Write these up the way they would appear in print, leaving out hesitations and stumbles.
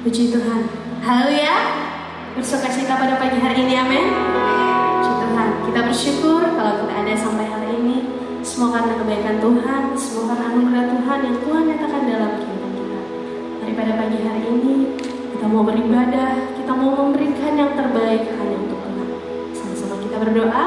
Puji Tuhan. Haleluya. Bersukacita pada pagi hari ini, amin. Puji Tuhan. Kita bersyukur kalau kita ada sampai hari ini. Semua karena kebaikan Tuhan, semua karena anugerah Tuhan yang Tuhan nyatakan dalam kehidupan kita. Daripada pagi hari ini, kita mau beribadah, kita mau memberikan yang terbaik hanya untuk Tuhan. Sama-sama kita berdoa.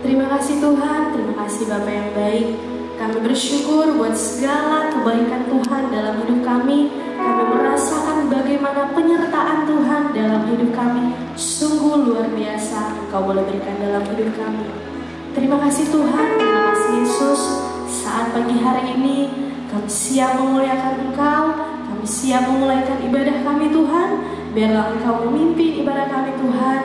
Terima kasih Tuhan, terima kasih Bapa yang baik. Kami bersyukur buat segala kebaikan Tuhan dalam hidup kami. Kami merasakan bagaimana penyertaan Tuhan dalam hidup kami. Sungguh luar biasa Engkau boleh berikan dalam hidup kami. Terima kasih Tuhan, terima kasih Yesus. Saat pagi hari ini kami siap memuliakan Engkau. Kami siap memulaikan ibadah kami Tuhan. Biarlah Engkau memimpin ibadah kami Tuhan,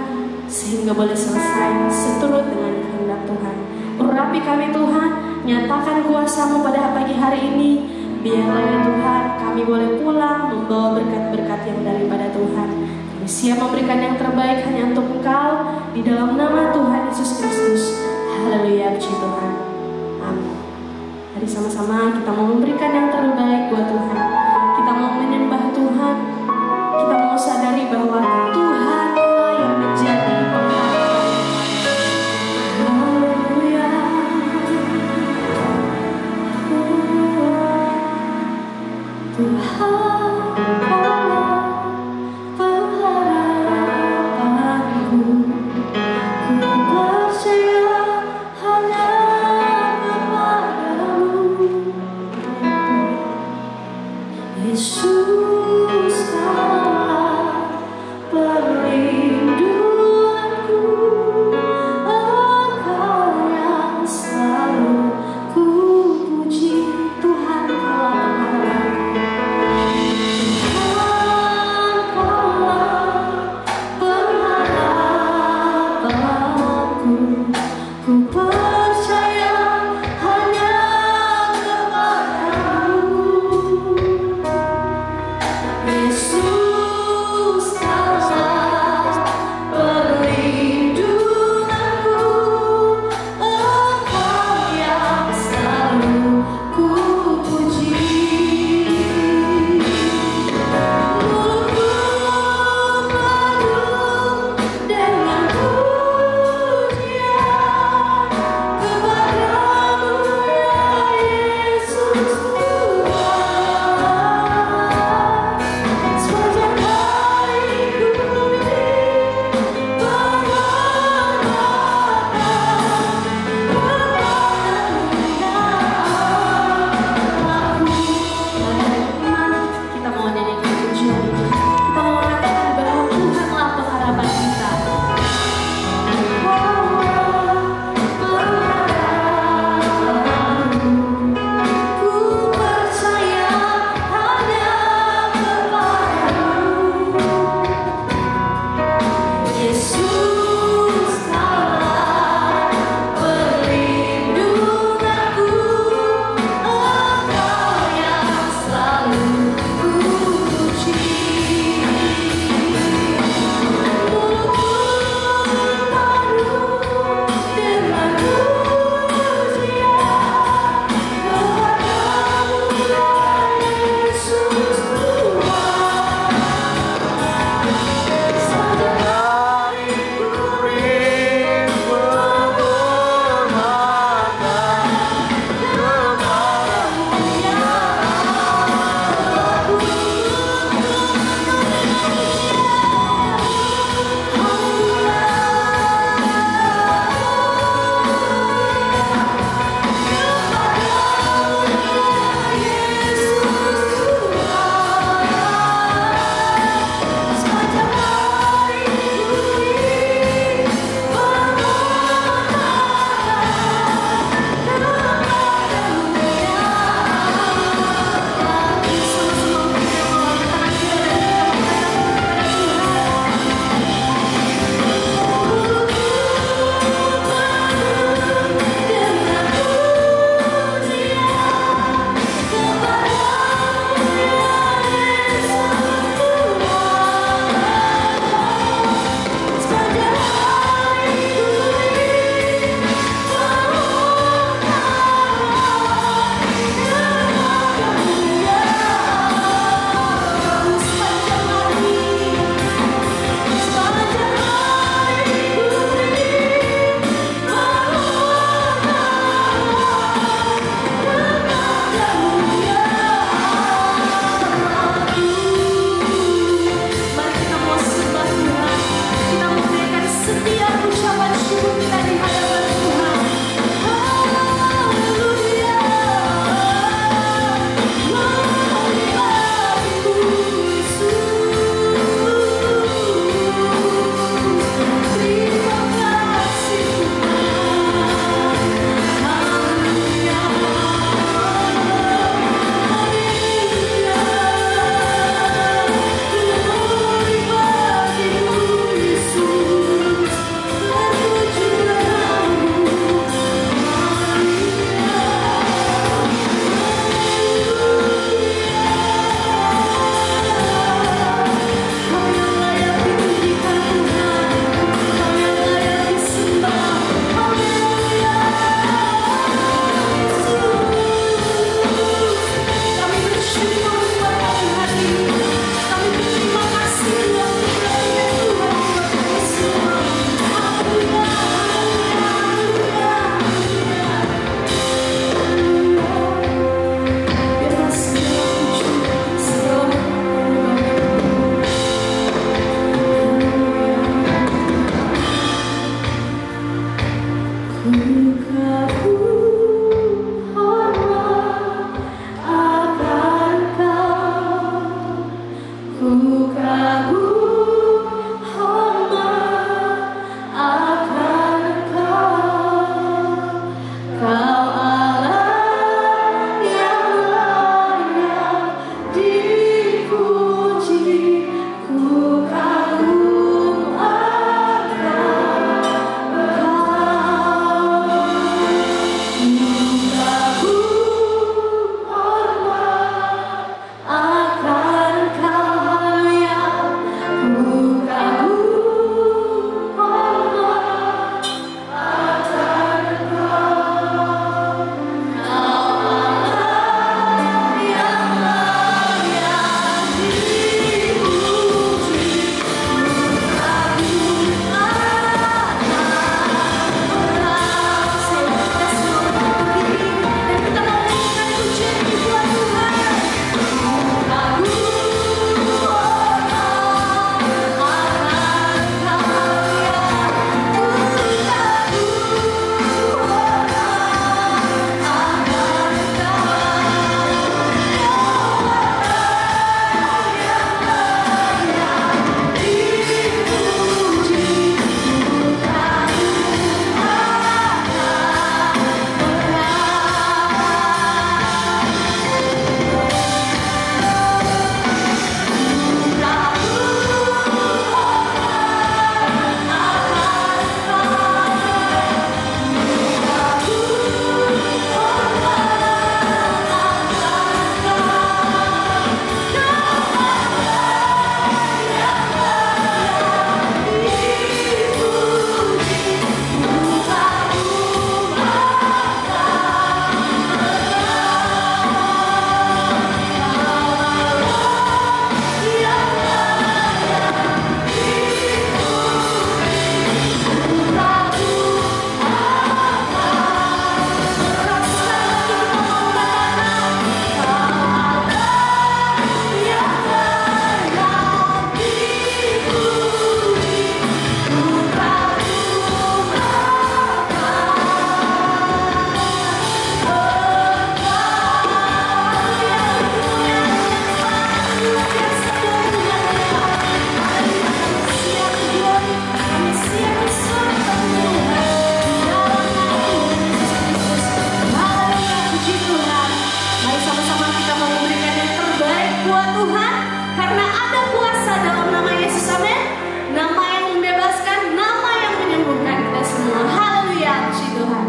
sehingga boleh selesai seturut dengan kehendak Tuhan. Urapi kami Tuhan, nyatakan kuasa-Mu pada pagi hari ini. Biarlah ya Tuhan, kami boleh pulang membawa berkat-berkat yang daripada Tuhan. Kami siap memberikan yang terbaik hanya untuk Engkau, di dalam nama Tuhan Yesus Kristus. Haleluya, puji Tuhan. Amin. Mari sama-sama kita mau memberikan yang terbaik buat Tuhan. Kita mau menyembah Tuhan. Kita mau sadari bahwa Tuhan yang menjadi pengharapan. Tuhan adalah pengharapanku. Ku percaya hanya kepadamu, Yesus adalah buat Tuhan, karena ada kuasa dalam nama Yesus, amin. Nama yang membebaskan, nama yang menyembuhkan kita semua. Haleluya, puji Tuhan.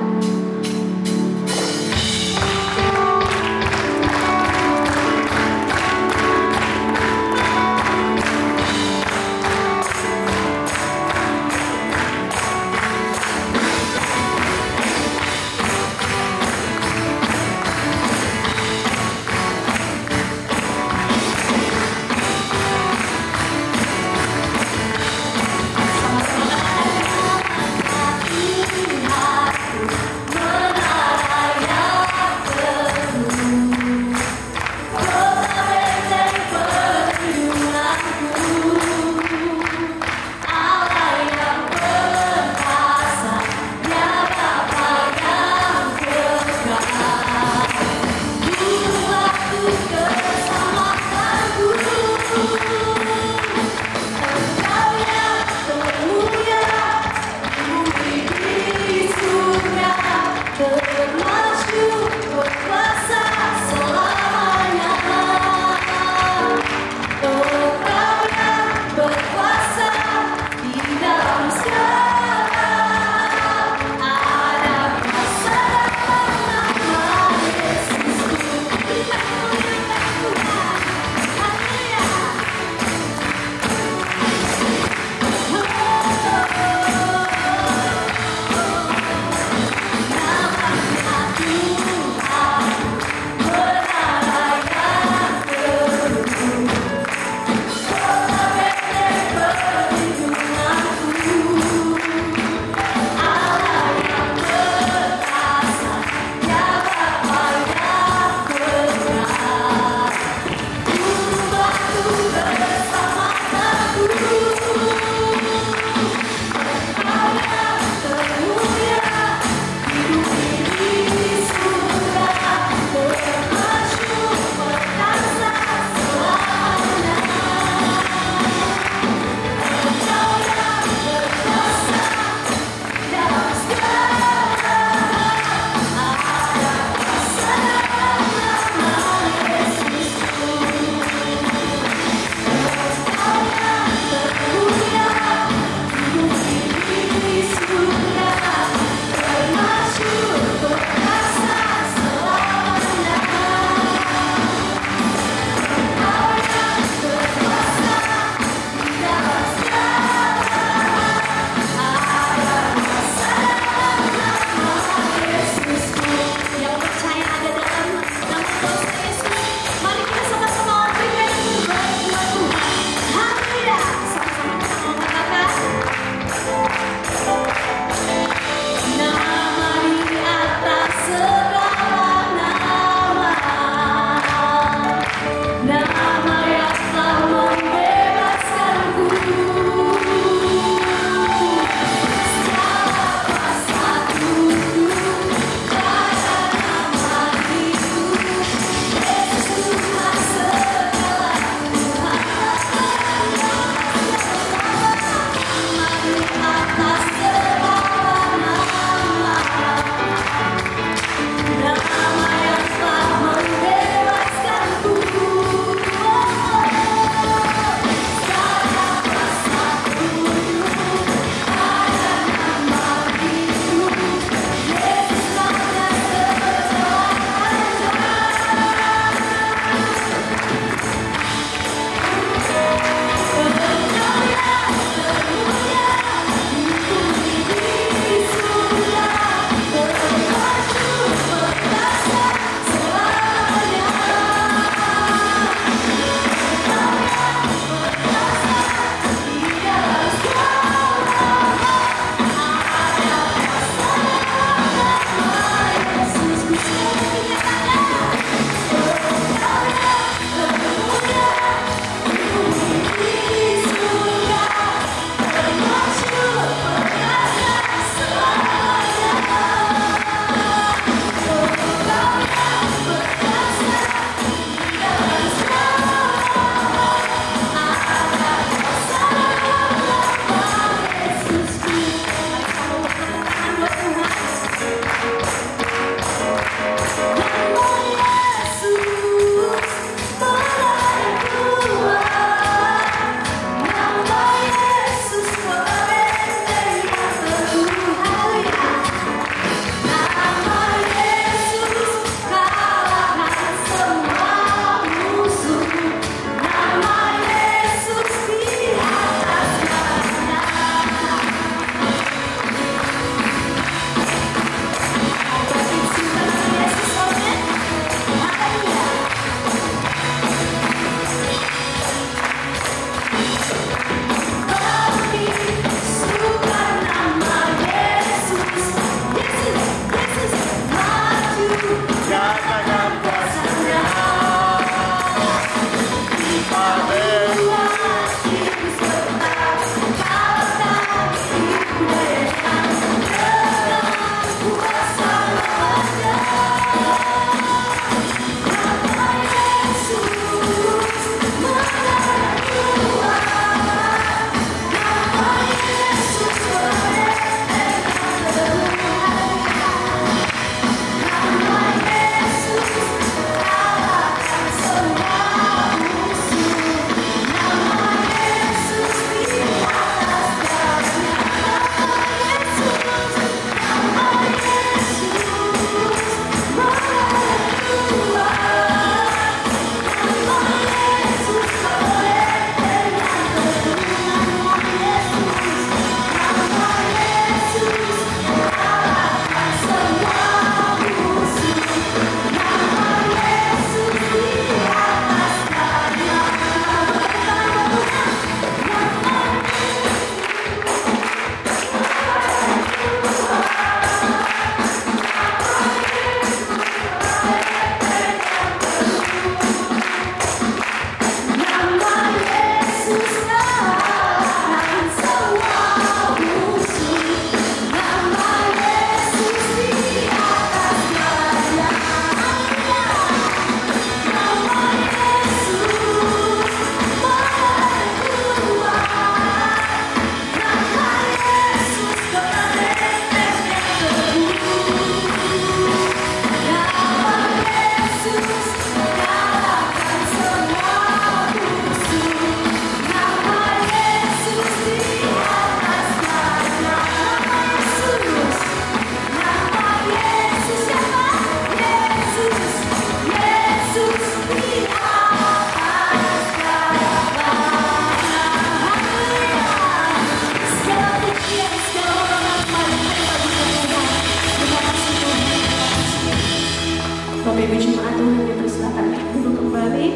Tuhan, dipersilakan duduk kembali.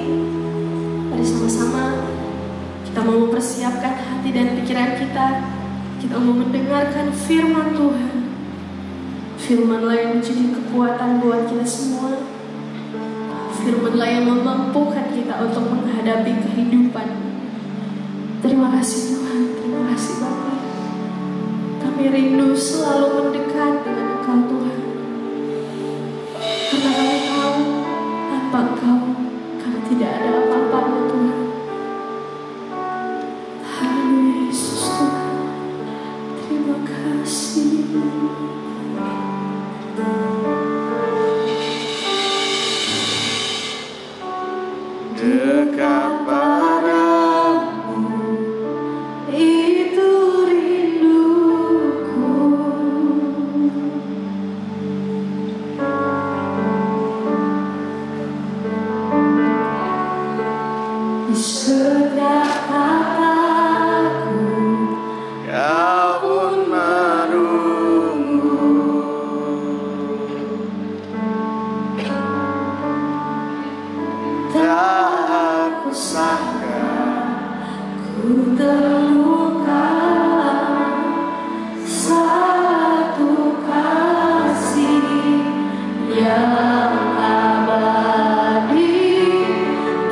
Mari sama-sama kita mau mempersiapkan hati dan pikiran kita. Kita mau mendengarkan firman Tuhan. Firman-Lah yang menjadi kekuatan buat kita semua. Firman-Lah yang memampukan kita untuk menghadapi kehidupan. Terima kasih Tuhan, terima kasih Bapa. Kami rindu selalu mendekat dengan Engkau Tuhan. Karena kami tahu tanpa Engkau kami tidak ada apa-apanya Tuhan. Haleluya Yesus Tuhan, terima kasih. Dekat padamu Itu rinduku. Di setiap kataku Kau pun menunggu. Tak kusangka ku temukan satu kasih yang abadi.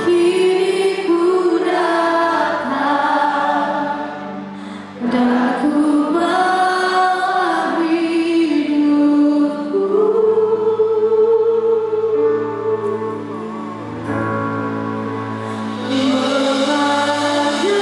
Kini ku datang dan ku bawa hidupku. Mengajak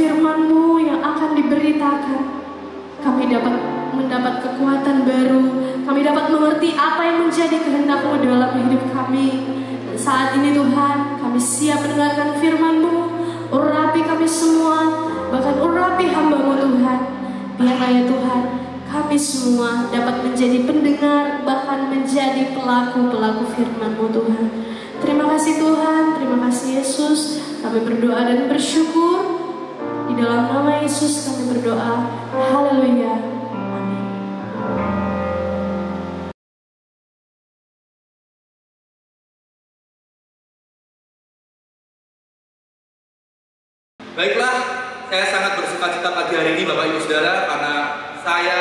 firman-Mu yang akan diberitakan, kami dapat mendapat kekuatan baru, kami dapat mengerti apa yang menjadi kehendak-Mu dalam hidup kami. Dan saat ini Tuhan, kami siap mendengarkan firman-Mu. Urapi kami semua, bahkan urapi hamba-Mu Tuhan. Biarlah ya Tuhan, kami semua dapat menjadi pendengar, bahkan menjadi pelaku-pelaku firman-Mu Tuhan. Terima kasih Tuhan, terima kasih Yesus. Kami berdoa dan bersyukur. Di dalam nama Yesus kami berdoa. Haleluya. Amin. Baiklah, saya sangat bersukacita pagi hari ini Bapak Ibu Saudara, karena saya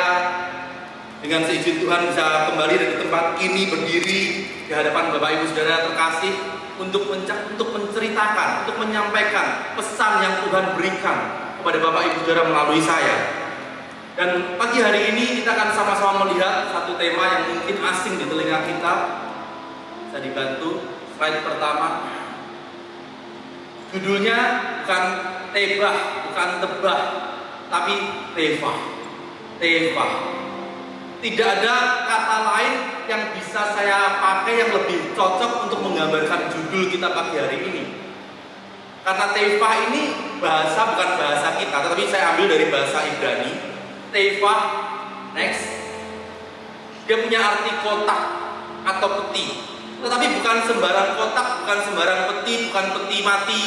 dengan seizin Tuhan bisa kembali dari tempat ini berdiri di hadapan Bapak Ibu Saudara terkasih untuk menceritakan, untuk menyampaikan pesan yang Tuhan berikan kepada Bapak Ibu Saudara melalui saya. Dan pagi hari ini kita akan sama-sama melihat satu tema yang mungkin asing di telinga kita. Saya dibantu slide pertama. Judulnya bukan tebah, bukan tebah, tapi tefah. Tefah. Tidak ada kata lain yang bisa saya pakai yang lebih cocok untuk menggambarkan judul kita pagi hari ini. Karena tefah ini bahasa bukan bahasa kita, tetapi saya ambil dari bahasa Ibrani. Tefah, next. Dia punya arti kotak atau peti. Tetapi bukan sembarang kotak, bukan sembarang peti, bukan peti mati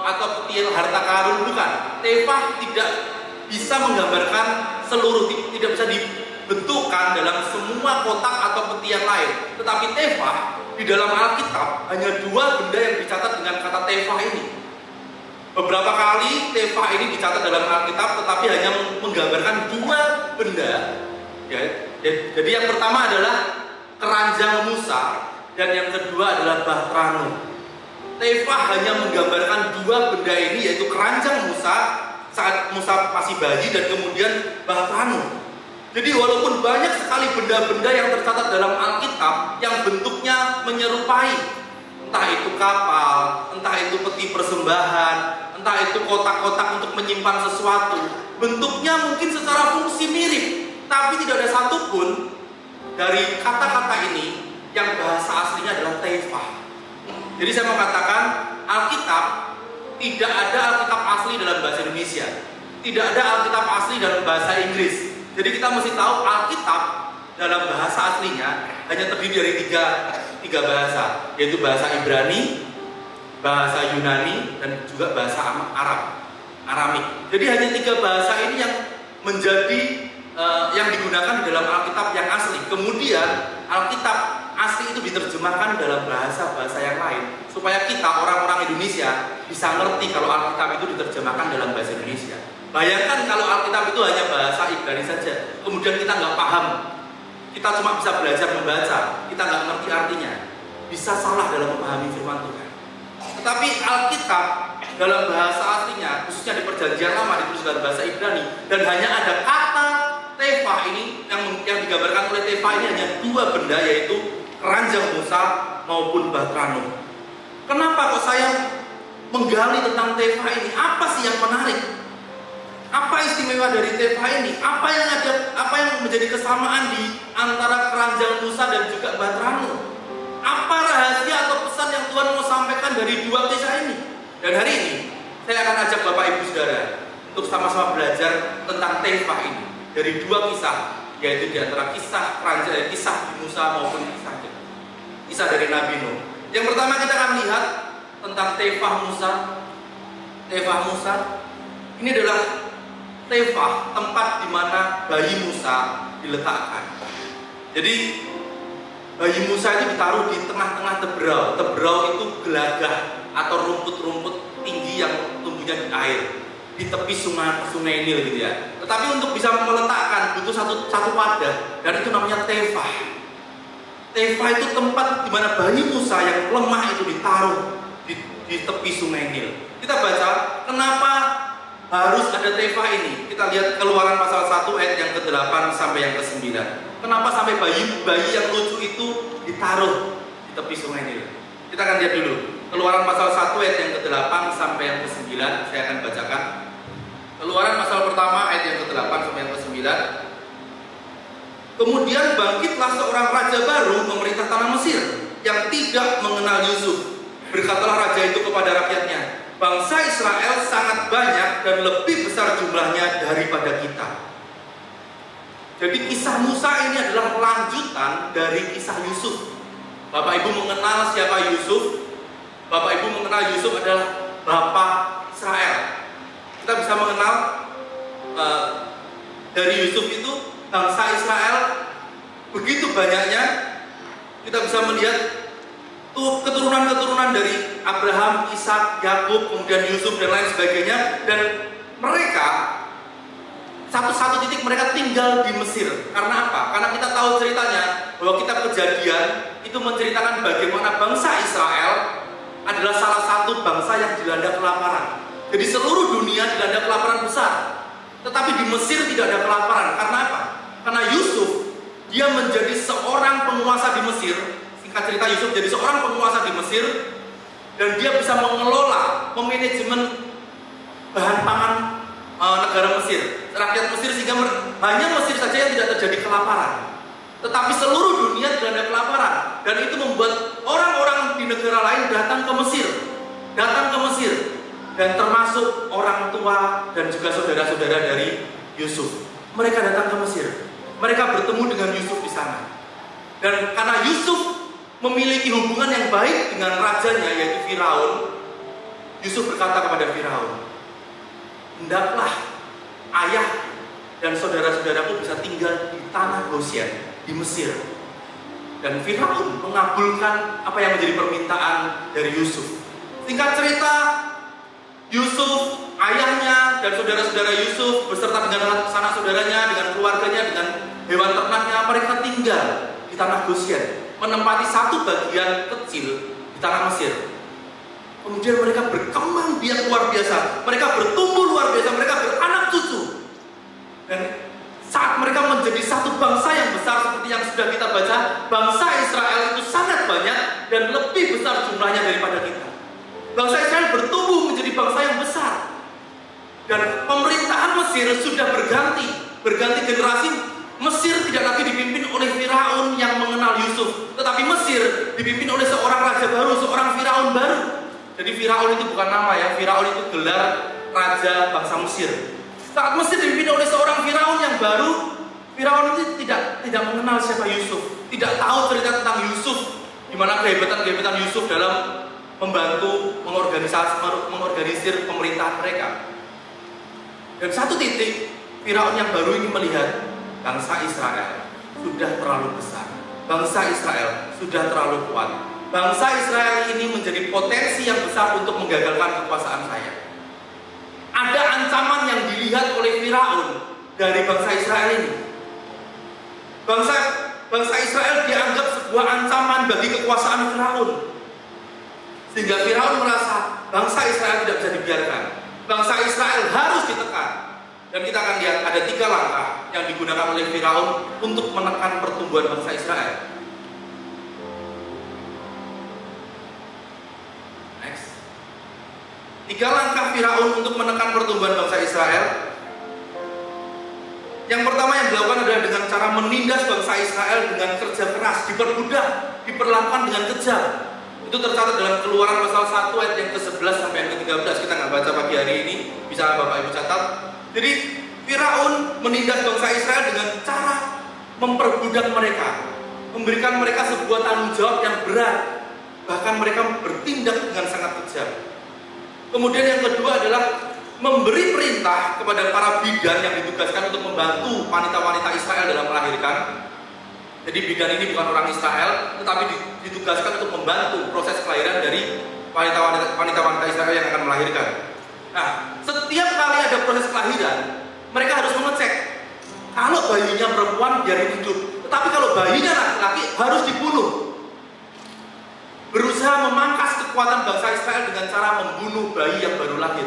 atau peti harta karun, bukan. Tefah tidak bisa menggambarkan seluruh, tidak bisa dibentukkan dalam semua kotak atau peti yang lain. Tetapi tefah di dalam Alkitab hanya dua benda yang dicatat dengan kata tefah ini. Beberapa kali tefah ini dicatat dalam Alkitab, tetapi hanya menggambarkan dua benda. Ya, jadi yang pertama adalah keranjang Musa, dan yang kedua adalah bahtera Nuh. Tefah hanya menggambarkan dua benda ini, yaitu keranjang Musa saat Musa masih bayi dan kemudian bahtanu. Jadi walaupun banyak sekali benda-benda yang tercatat dalam Alkitab yang bentuknya menyerupai, entah itu kapal, entah itu peti persembahan, entah itu kotak-kotak untuk menyimpan sesuatu, bentuknya mungkin secara fungsi mirip, tapi tidak ada satupun dari kata-kata ini yang bahasa aslinya adalah tefah. Jadi saya mau katakan, Alkitab tidak ada Alkitab asli dalam bahasa Indonesia, tidak ada Alkitab asli dalam bahasa Inggris. Jadi kita mesti tahu Alkitab dalam bahasa aslinya hanya terdiri dari tiga bahasa, yaitu bahasa Ibrani, bahasa Yunani, dan juga bahasa Aramik. Jadi hanya 3 bahasa ini yang menjadi yang digunakan di dalam Alkitab yang asli. Kemudian Alkitab asli itu diterjemahkan dalam bahasa-bahasa yang lain supaya kita orang-orang Indonesia bisa ngerti kalau Alkitab itu diterjemahkan dalam bahasa Indonesia. Bayangkan kalau Alkitab itu hanya bahasa Ibrani saja, kemudian kita nggak paham, kita cuma bisa belajar membaca, kita nggak ngerti artinya, bisa salah dalam memahami firman Tuhan. Tetapi Alkitab dalam bahasa aslinya, khususnya di Perjanjian Lama, ditulis dalam bahasa Ibrani, dan hanya ada kata tefah ini yang digambarkan oleh tefah ini hanya 2 benda, yaitu keranjang Musa maupun bahtanu. Kenapa kok saya menggali tentang tefah ini? Apa sih yang menarik? Apa istimewa dari tefah ini? Apa yang menjadi kesamaan di antara keranjang Musa dan juga bahtanu? Apa rahasia atau pesan yang Tuhan mau sampaikan dari 2 kisah ini? Dan hari ini saya akan ajak Bapak Ibu Saudara untuk sama-sama belajar tentang tefah ini dari 2 kisah, yaitu di antara kisah keranjang, kisah Musa maupun kisah dari Nabi Nuh. Yang pertama kita akan lihat tentang tefah Musa. Tefah Musa ini adalah tefah, tempat di mana bayi Musa diletakkan. Jadi bayi Musa itu ditaruh di tengah-tengah teberau. Teberau itu gelagah atau rumput-rumput tinggi yang tumbuhnya di air di tepi sungai Nil gitu ya. Tetapi untuk bisa meletakkan butuh satu wadah, dan itu namanya tefah. Tefah itu tempat di mana bayi Musa yang lemah itu ditaruh di tepi sungai Nil. Kita baca kenapa harus ada tefah ini. Kita lihat Keluaran pasal 1 ayat yang ke-8 sampai yang ke-9. Kenapa sampai bayi yang lucu itu ditaruh di tepi sungai Nil? Kita akan lihat dulu Keluaran pasal 1 ayat yang ke-8 sampai yang ke-9. Saya akan bacakan. Keluaran pasal pertama ayat yang ke-8 sampai yang ke-9. Kemudian bangkitlah seorang raja baru memerintah tanah Mesir yang tidak mengenal Yusuf. Berkatalah raja itu kepada rakyatnya, bangsa Israel sangat banyak dan lebih besar jumlahnya daripada kita. Jadi kisah Musa ini adalah lanjutan dari kisah Yusuf. Bapak Ibu mengenal siapa Yusuf? Bapak Ibu mengenal Yusuf adalah Bapak Israel. Kita bisa mengenal dari Yusuf itu bangsa Israel begitu banyaknya. Kita bisa melihat keturunan-keturunan dari Abraham, Ishak, Yakub, kemudian Yusuf dan lain sebagainya, dan mereka satu titik mereka tinggal di Mesir. Karena apa? Karena kita tahu ceritanya bahwa kitab Kejadian itu menceritakan bagaimana bangsa Israel adalah salah satu bangsa yang dilanda kelaparan. Jadi seluruh dunia dilanda kelaparan besar, tetapi di Mesir tidak ada kelaparan. Karena apa? Karena Yusuf dia menjadi seorang penguasa di Mesir. Singkat cerita, Yusuf jadi seorang penguasa di Mesir, dan dia bisa mengelola, memanajemen bahan pangan negara Mesir, rakyat Mesir, sehingga hanya Mesir saja yang tidak terjadi kelaparan, tetapi seluruh dunia dilanda kelaparan. Dan itu membuat orang-orang di negara lain datang ke Mesir, dan termasuk orang tua dan juga saudara-saudara dari Yusuf. Mereka datang ke Mesir, mereka bertemu dengan Yusuf di sana, dan karena Yusuf memiliki hubungan yang baik dengan rajanya, yaitu Firaun, Yusuf berkata kepada Firaun, hendaklah ayah dan saudara-saudaraku bisa tinggal di tanah Goshen, di Mesir. Dan Firaun mengabulkan apa yang menjadi permintaan dari Yusuf. Singkat cerita, Yusuf, ayahnya dan saudara-saudara Yusuf beserta dengan sanak saudaranya, dengan keluarganya, dengan hewan ternaknya, mereka tinggal di tanah Goshen, menempati satu bagian kecil di tanah Mesir. Kemudian mereka berkembang biak luar biasa, mereka bertumbuh luar biasa, mereka beranak cucu. Dan saat mereka menjadi satu bangsa yang besar seperti yang sudah kita baca, bangsa Israel itu sangat banyak dan lebih besar jumlahnya daripada kita. Bangsa Israel bertumbuh menjadi bangsa yang besar. Dan pemerintahan Mesir sudah berganti generasi. Mesir tidak lagi dipimpin oleh Firaun yang mengenal Yusuf, tetapi Mesir dipimpin oleh seorang raja baru, seorang Firaun baru. Jadi Firaun itu bukan nama ya, Firaun itu gelar raja bangsa Mesir. Saat Mesir dipimpin oleh seorang Firaun yang baru, Firaun itu tidak mengenal siapa Yusuf, tidak tahu cerita tentang Yusuf, di mana kehebatan Yusuf dalam membantu mengorganisir pemerintahan mereka. Dan satu titik, Firaun yang baru ini melihat bangsa Israel sudah terlalu besar, bangsa Israel sudah terlalu kuat, bangsa Israel ini menjadi potensi yang besar untuk menggagalkan kekuasaan saya. Ada ancaman yang dilihat oleh Firaun dari bangsa Israel ini. Bangsa Israel dianggap sebuah ancaman bagi kekuasaan Firaun, sehingga Firaun merasa bangsa Israel tidak bisa dibiarkan. Bangsa Israel harus ditekan. Dan kita akan lihat ada 3 langkah yang digunakan oleh Firaun untuk menekan pertumbuhan bangsa Israel. Next. 3 langkah Firaun untuk menekan pertumbuhan bangsa Israel. Yang pertama yang dilakukan adalah dengan cara menindas bangsa Israel dengan kerja keras, diperbudak, diperlakukan dengan kejam. Itu tercatat dalam Keluaran pasal 1 ayat yang ke-11 sampai yang ke-13. Kita nggak baca pagi hari ini, bisa Bapak Ibu catat. Jadi Firaun menindas bangsa Israel dengan cara memperbudak mereka, memberikan mereka sebuah tanggung jawab yang berat, bahkan mereka bertindak dengan sangat kejam. Kemudian yang kedua adalah memberi perintah kepada para bidan yang ditugaskan untuk membantu wanita-wanita Israel dalam melahirkan. Jadi bidan ini bukan orang Israel, tetapi ditugaskan untuk membantu proses kelahiran dari wanita-wanita Israel yang akan melahirkan. Nah, setiap kali ada proses kelahiran, mereka harus mengecek kalau bayinya perempuan biarin hidup, tetapi kalau bayinya laki-laki harus dibunuh. Berusaha memangkas kekuatan bangsa Israel dengan cara membunuh bayi yang baru lahir.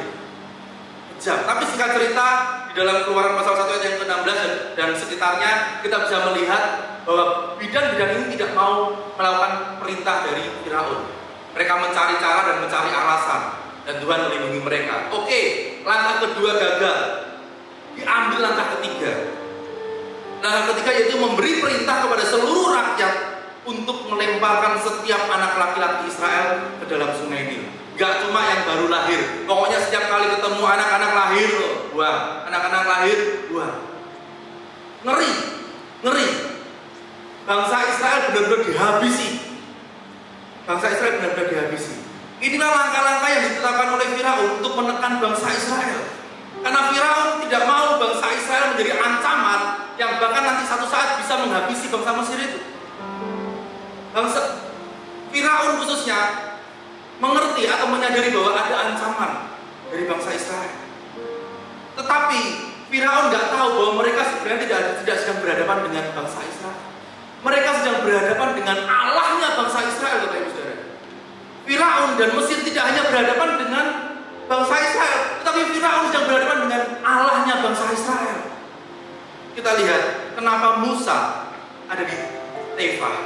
Kejam. Tapi singkat cerita, di dalam Keluaran pasal 1 ayat yang ke-16 dan sekitarnya, kita bisa melihat bahwa bidan-bidan ini tidak mau melakukan perintah dari Firaun. Mereka mencari cara dan mencari alasan, dan Tuhan melindungi mereka. Oke, langkah kedua gagal. Diambil langkah ketiga. Langkah ketiga yaitu memberi perintah kepada seluruh rakyat untuk melemparkan setiap anak laki-laki Israel ke dalam sungai Nil. Gak cuma yang baru lahir, pokoknya setiap kali ketemu anak-anak lahir, buang. Anak-anak lahir, buang. Ngeri, ngeri. Bangsa Israel benar-benar dihabisi. Bangsa Israel benar-benar dihabisi. Inilah langkah-langkah yang ditetapkan oleh Firaun untuk menekan bangsa Israel. Karena Firaun tidak mau bangsa Israel menjadi ancaman yang bahkan nanti satu saat bisa menghabisi bangsa Mesir itu. Bangsa Firaun khususnya mengerti atau menyadari bahwa ada ancaman dari bangsa Israel. Tetapi Firaun nggak tahu bahwa mereka sebenarnya tidak sedang berhadapan dengan bangsa Israel. Mereka sedang berhadapan dengan Allahnya bangsa Israel, Bapak Ibu Saudara. Firaun dan Mesir tidak hanya berhadapan dengan bangsa Israel, tetapi Firaun sedang berhadapan dengan Allahnya bangsa Israel. Kita lihat kenapa Musa ada di Tefah.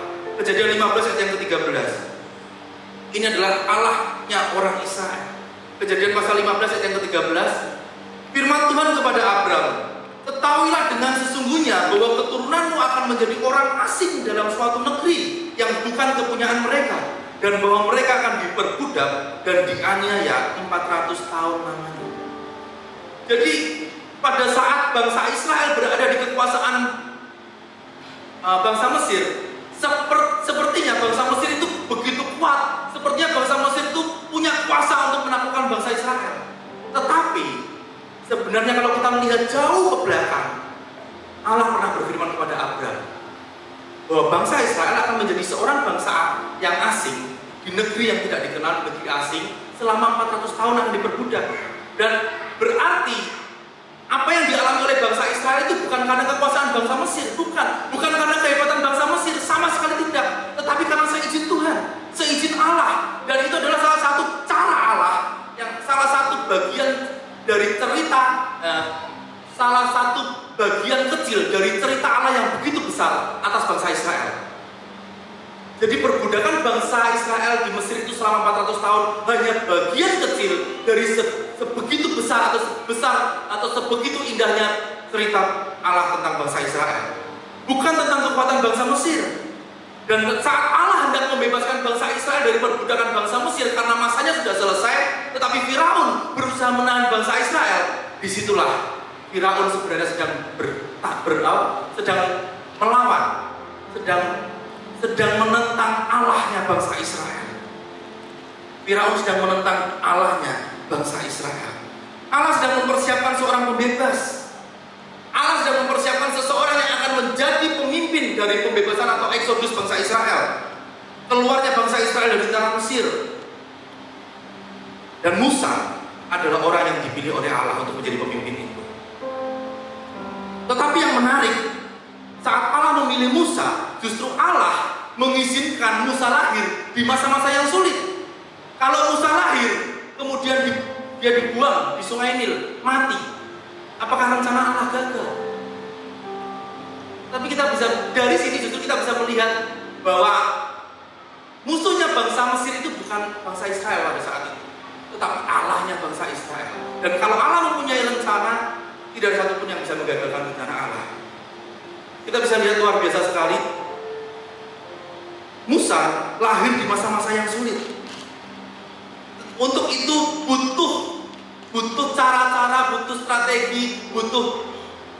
Kejadian 15 ayat yang ke-13. Ini adalah Allahnya orang Israel. Kejadian pasal 15 ayat yang ke-13. Firman Tuhan kepada Abram, ketahuilah dengan sesungguhnya bahwa keturunanmu akan menjadi orang asing dalam suatu negeri yang bukan kepunyaan mereka, dan bahwa mereka akan diperbudak dan dianiaya 400 tahun lamanya. Jadi pada saat bangsa Israel berada di kekuasaan bangsa Mesir, sepertinya bangsa Mesir itu begitu kuat, sepertinya bangsa Mesir itu punya kuasa untuk menaklukkan bangsa Israel. Tetapi sebenarnya kalau kita melihat jauh ke belakang, Allah pernah berfirman kepada Abram bahwa bangsa Israel akan menjadi seorang bangsa yang asing di negeri yang tidak dikenal, di negeri asing, selama 400 tahun akan diperbudak. Dan berarti apa yang dialami oleh bangsa Israel itu bukan karena kekuasaan bangsa Mesir, bukan karena kehebatan bangsa Mesir, sama sekali tidak, tetapi karena seizin Tuhan, seizin Allah. Dan itu adalah salah satu cara dari cerita, salah satu bagian kecil dari cerita Allah yang begitu besar atas bangsa Israel. Jadi perbudakan bangsa Israel di Mesir itu selama 400 tahun hanya bagian kecil dari sebegitu besar atau sebegitu indahnya cerita Allah tentang bangsa Israel. Bukan tentang kekuatan bangsa Mesir. Dan saat Allah hendak membebaskan bangsa Israel dari perbudakan bangsa Mesir karena masanya sudah selesai, tetapi Firaun berusaha menahan bangsa Israel. Disitulah Firaun sebenarnya sedang melawan, sedang menentang Allahnya bangsa Israel. Firaun sedang menentang Allahnya bangsa Israel. Allah sedang mempersiapkan seorang pembebas. Allah sedang mempersiapkan seseorang yang akan menjadi pemimpin dari pembebasan atau eksodus bangsa Israel. Keluarnya bangsa Israel dari tanah Mesir. Dan Musa adalah orang yang dipilih oleh Allah untuk menjadi pemimpin itu. Tetapi yang menarik, saat Allah memilih Musa, justru Allah mengizinkan Musa lahir di masa-masa yang sulit. Kalau Musa lahir, kemudian dia dibuang di Sungai Nil, mati. Apakah rencana Allah gagal? Tapi kita bisa, dari sini justru kita bisa melihat bahwa musuhnya bangsa Mesir itu bukan bangsa Israel pada saat itu, tetapi Allahnya bangsa Israel. Dan kalau Allah mempunyai rencana, tidak ada satupun yang bisa menggagalkan rencana Allah. Kita bisa lihat luar biasa sekali. Musa lahir di masa-masa yang sulit. Untuk itu butuh cara-cara, butuh strategi, butuh,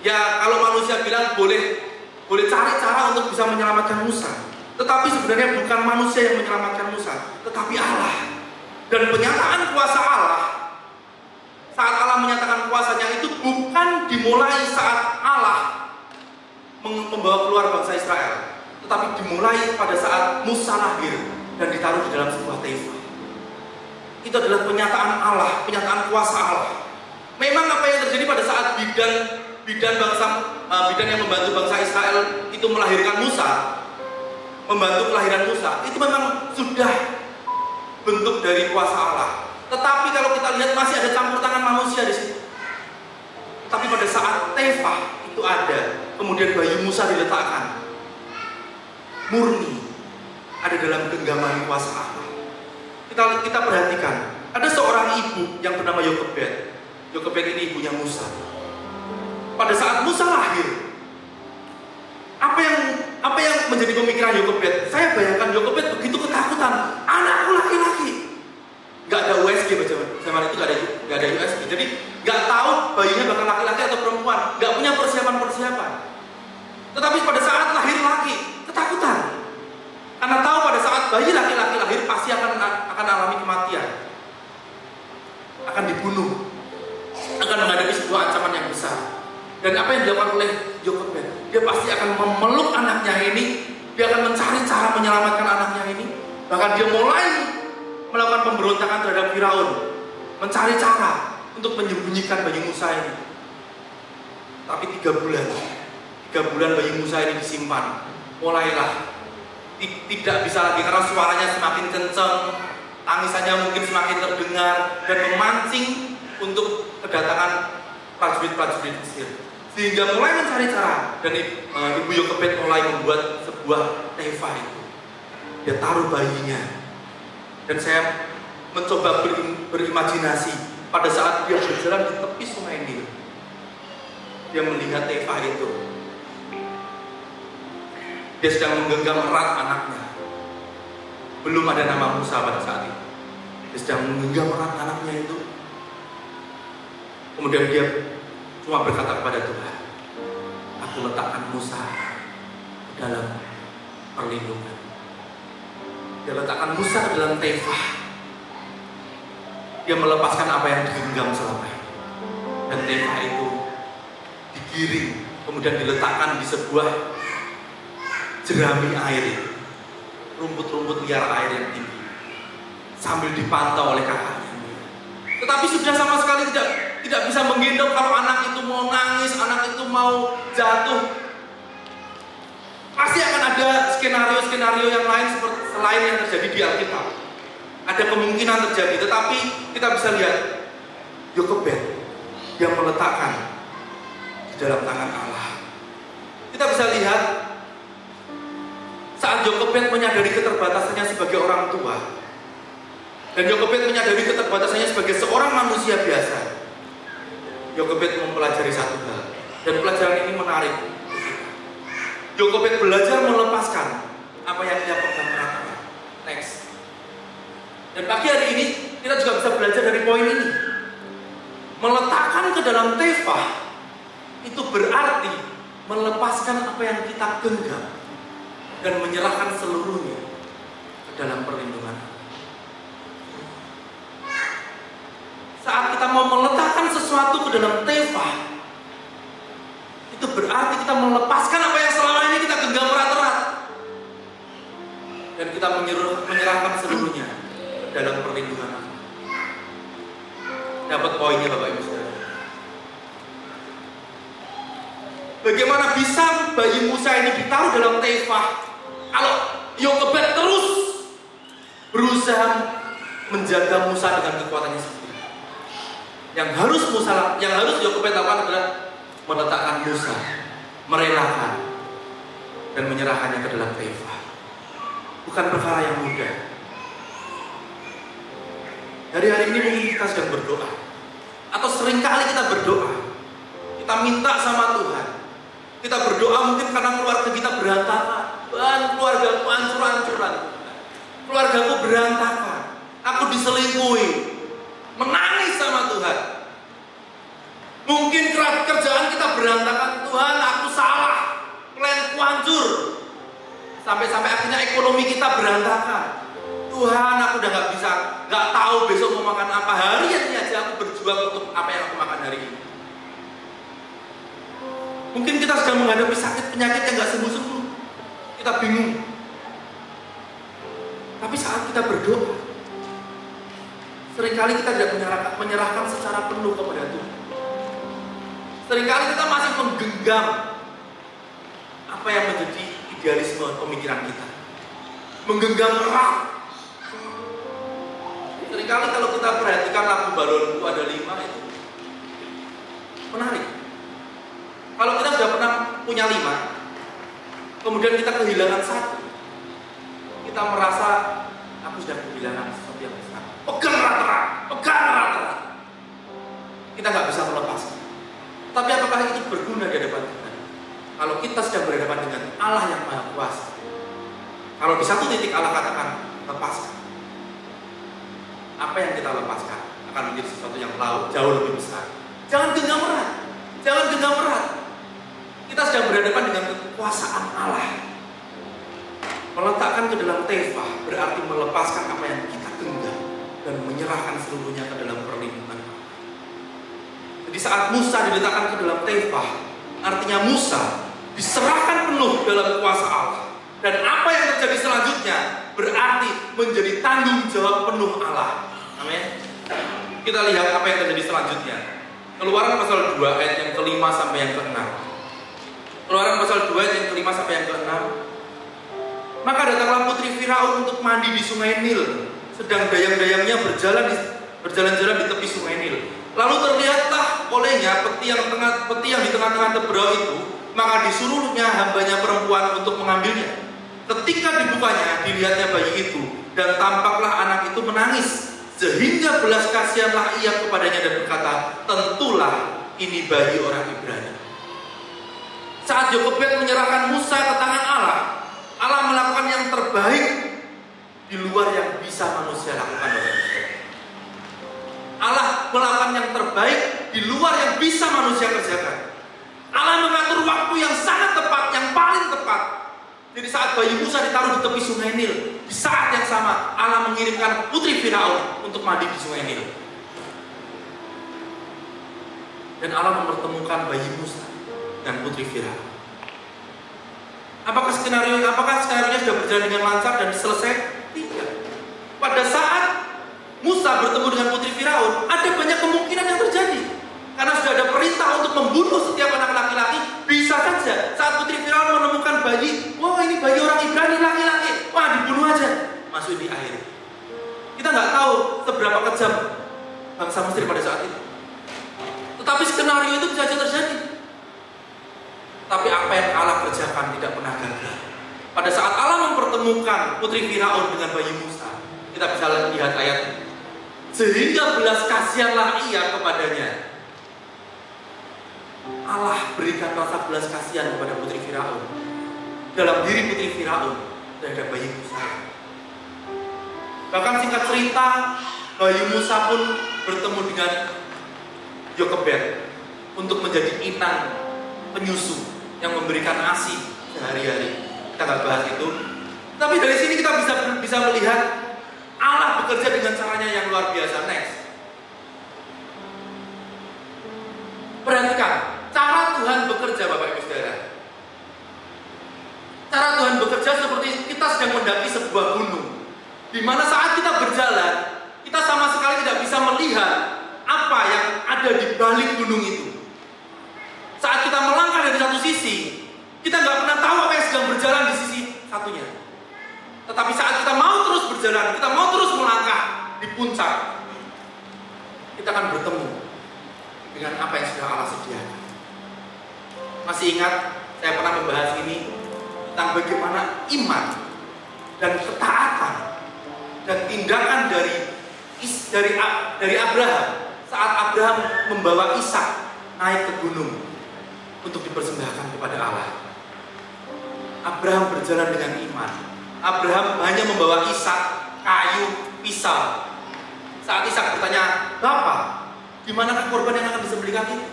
ya kalau manusia bilang boleh cari cara untuk bisa menyelamatkan Musa. Tetapi sebenarnya bukan manusia yang menyelamatkan Musa, tetapi Allah. Dan penyataan kuasa Allah, saat Allah menyatakan kuasanya itu bukan dimulai saat Allah membawa keluar bangsa Israel, tetapi dimulai pada saat Musa lahir dan ditaruh di dalam sebuah teva. Itu adalah penyataan Allah, penyataan kuasa Allah. Memang apa yang terjadi pada saat bidan yang membantu bangsa Israel itu melahirkan Musa, membantu kelahiran Musa, itu memang sudah bentuk dari kuasa Allah. Tetapi kalau kita lihat masih ada campur tangan manusia di situ. Tapi pada saat teva itu ada, kemudian bayi Musa diletakkan, murni ada dalam genggaman kuasa Allah. Kita perhatikan, ada seorang ibu yang bernama Yokebed. Yokebed ini ibunya Musa. Pada saat Musa lahir, apa yang menjadi pemikiran Yokebed? Saya bayangkan Yokebed begitu ketakutan, anakku laki-laki. Gak ada USG zaman itu, gak ada USG. Jadi gak tahu bayinya bakal laki-laki atau perempuan, gak punya persiapan. Tetapi pada saat lahir laki, ketakutan. Karena tahu pada saat bayi laki-laki lahir pasti akan alami kematian, akan dibunuh, akan menghadapi sebuah ancaman yang besar. Dan apa yang dilakukan oleh Yokebed? Dia pasti akan memeluk anaknya ini, dia akan mencari cara menyelamatkan anaknya ini. Bahkan dia mulai melakukan pemberontakan terhadap Firaun, mencari cara untuk menyembunyikan bayi Musa ini. Tapi 3 bulan bayi Musa ini disimpan. Mulailah tidak bisa lagi karena suaranya semakin kencang, tangisannya mungkin semakin terdengar dan memancing untuk kedatangan prajurit-prajurit Mesir. Sehingga mulai mencari cara, dan ibu Yokebed mulai membuat sebuah teva itu. Dia taruh bayinya, dan saya mencoba berimajinasi pada saat dia berjalan di tepi Sungai Nil. Dia melihat teva itu. Dia sedang menggenggam erat anaknya. Belum ada nama Musa pada saat itu. Dia sedang menggenggam erat anaknya itu. Kemudian dia cuma berkata kepada Tuhan, aku letakkan Musa ke dalam perlindungan. Dia letakkan Musa ke dalam teva. Dia melepaskan apa yang digenggam selama ini. Dan teva itu digiring, kemudian diletakkan di sebuah jerami air, rumput-rumput liar air yang tinggi, sambil dipantau oleh kakaknya. Tetapi sudah sama sekali tidak bisa menggendong. Kalau anak itu mau nangis, anak itu mau jatuh, pasti akan ada skenario-skenario yang lain seperti selain yang terjadi di Alkitab. Ada kemungkinan terjadi, tetapi kita bisa lihat Yokebed dia meletakkan di dalam tangan Allah. Kita bisa lihat saat Yokebed menyadari keterbatasannya sebagai orang tua, dan Yokebed menyadari keterbatasannya sebagai seorang manusia biasa, Yokebed mempelajari satu hal, dan pelajaran ini menarik. Yokebed belajar melepaskan apa yang dia pegang erat-erat. Next. Dan pagi hari ini kita juga bisa belajar dari poin ini. Meletakkan ke dalam tefah itu berarti melepaskan apa yang kita genggam dan menyerahkan seluruhnya ke dalam perlindungan. Saat kita mau meletakkan sesuatu ke dalam tefah, itu berarti kita melepaskan apa yang selama ini kita genggam erat-erat, dan kita menyerahkan seluruhnya ke dalam perlindungan Allah. Dapat poinnya Bapak Ibu Saudara? Bagaimana bisa bayi Musa ini ditaruh dalam tefah kalau Yokebed terus berusaha menjaga Musa dengan kekuatannya sendiri? Yang harus Yokebed lakukan adalah meletakkan Musa, merelakan dan menyerahkannya ke dalam tefah. Bukan perkara yang mudah. Hari-hari ini mungkin kita sedang berdoa, atau seringkali kita berdoa, kita minta sama Tuhan. Kita berdoa mungkin karena keluarga kita berantakan. Tuhan, keluargaku hancur-hancuran, keluargaku berantakan, aku diselingkuhi, menangis sama Tuhan. Mungkin kerjaan kita berantakan, Tuhan aku salah, planku hancur, sampai akhirnya ekonomi kita berantakan. Tuhan aku udah gak tahu besok mau makan apa. Hari ini aja aku berjuang untuk apa yang aku makan hari ini. Mungkin kita sedang menghadapi sakit penyakit yang gak sembuh-sembuh, kita bingung. Tapi saat kita berdoa, seringkali kita tidak menyerahkan secara penuh kepada Tuhan. Seringkali kita masih menggenggam apa yang menjadi idealisme pemikiran kita, menggenggam erat. Seringkali kalau kita perhatikan lagu Balonku Ada 5 itu menarik. Kalau kita sudah pernah punya 5, kemudian kita kehilangan 1, kita merasa aku sudah kehilangan sesuatu yang besar. Pegang erat-erat. Kita nggak bisa melepaskan. Tapi apakah itu berguna di hadapan Tuhan? Kalau kita sedang berhadapan dengan Allah yang Maha Kuasa, kalau di satu titik Allah katakan lepaskan, apa yang kita lepaskan akan menjadi sesuatu yang jauh lebih besar. Jangan genggam erat. Kita sedang berhadapan dengan kekuasaan Allah. Meletakkan ke dalam tefah berarti melepaskan apa yang kita genggam dan menyerahkan seluruhnya ke dalam perlindungan Allah. Jadi saat Musa diletakkan ke dalam tefah, artinya Musa diserahkan penuh dalam kuasa Allah. Dan apa yang terjadi selanjutnya berarti menjadi tanggung jawab penuh Allah. Amin. Kita lihat apa yang terjadi selanjutnya. Keluaran pasal 2 ayat yang ke-5 sampai yang ke-6. Keluaran pasal 2 ayat yang ke-5 sampai yang ke-6. Maka datanglah putri Firaun untuk mandi di sungai Nil, sedang dayang-dayangnya berjalan-jalan di tepi sungai Nil. Lalu terlihatlah olehnya peti yang di tengah-tengah teberau itu, maka disuruhnya hambanya perempuan untuk mengambilnya. Ketika dibukanya, dilihatnya bayi itu, dan tampaklah anak itu menangis, sehingga belas kasihanlah ia kepadanya dan berkata, tentulah ini bayi orang Ibrani. Saat Yokebed menyerahkan Musa ke tangan Allah, Allah melakukan yang terbaik di luar yang bisa manusia lakukan. Allah melakukan yang terbaik di luar yang bisa manusia kerjakan. Allah mengatur waktu yang sangat tepat, yang paling tepat. Jadi saat bayi Musa ditaruh di tepi sungai Nil, di saat yang sama Allah mengirimkan putri Firaun untuk mandi di sungai Nil. Dan Allah mempertemukan bayi Musa dan putri Firaun. Apakah skenario-nya sudah berjalan dengan lancar dan selesai? Tidak. Pada saat Musa bertemu dengan putri Firaun, ada banyak kemungkinan yang terjadi. Karena sudah ada perintah untuk membunuh setiap anak laki-laki. Bisa saja saat putri Firaun menemukan bayi, wah ini bayi orang Ibrani laki-laki, wah dibunuh aja, masuk di air. Kita nggak tahu seberapa kejam bangsa Mesir pada saat itu. Tetapi Tapi skenario itu bisa saja terjadi. Tapi apa yang Allah kerjakan tidak pernah gagal. Pada saat Allah mempertemukan putri Firaun dengan bayi Musa, kita bisa lihat ayat, sehingga belas kasihanlah ia kepadanya. Allah berikan rasa belas kasihan kepada putri Firaun. Dalam diri putri Firaun terhadap bayi Musa. Bahkan singkat cerita, bayi Musa pun bertemu dengan Yokebed untuk menjadi inang penyusu yang memberikan ASI sehari-hari. Kita nggak bahas itu. Tapi dari sini kita bisa melihat Allah bekerja dengan caranya yang luar biasa. Next. Perhatikan cara Tuhan bekerja, Bapak Ibu Saudara. Cara Tuhan bekerja seperti kita sedang mendaki sebuah gunung, di mana saat kita berjalan, kita sama sekali tidak bisa melihat apa yang ada di balik gunung itu. Saat kita melangkah dari satu sisi, kita nggak pernah tahu apa yang sedang berjalan di sisi satunya. Tetapi saat kita mau terus berjalan, kita mau terus melangkah di puncak, kita akan bertemu dengan apa yang sudah Allah sediakan. Masih ingat saya pernah membahas ini tentang bagaimana iman dan ketaatan dan tindakan dari Abraham saat Abraham membawa Ishak naik ke gunung untuk dipersembahkan kepada Allah. Abraham berjalan dengan iman. Abraham hanya membawa Ishak, kayu, pisau. Saat Ishak bertanya, "Bapak, di manakah korban yang akan disembelihkan itu?"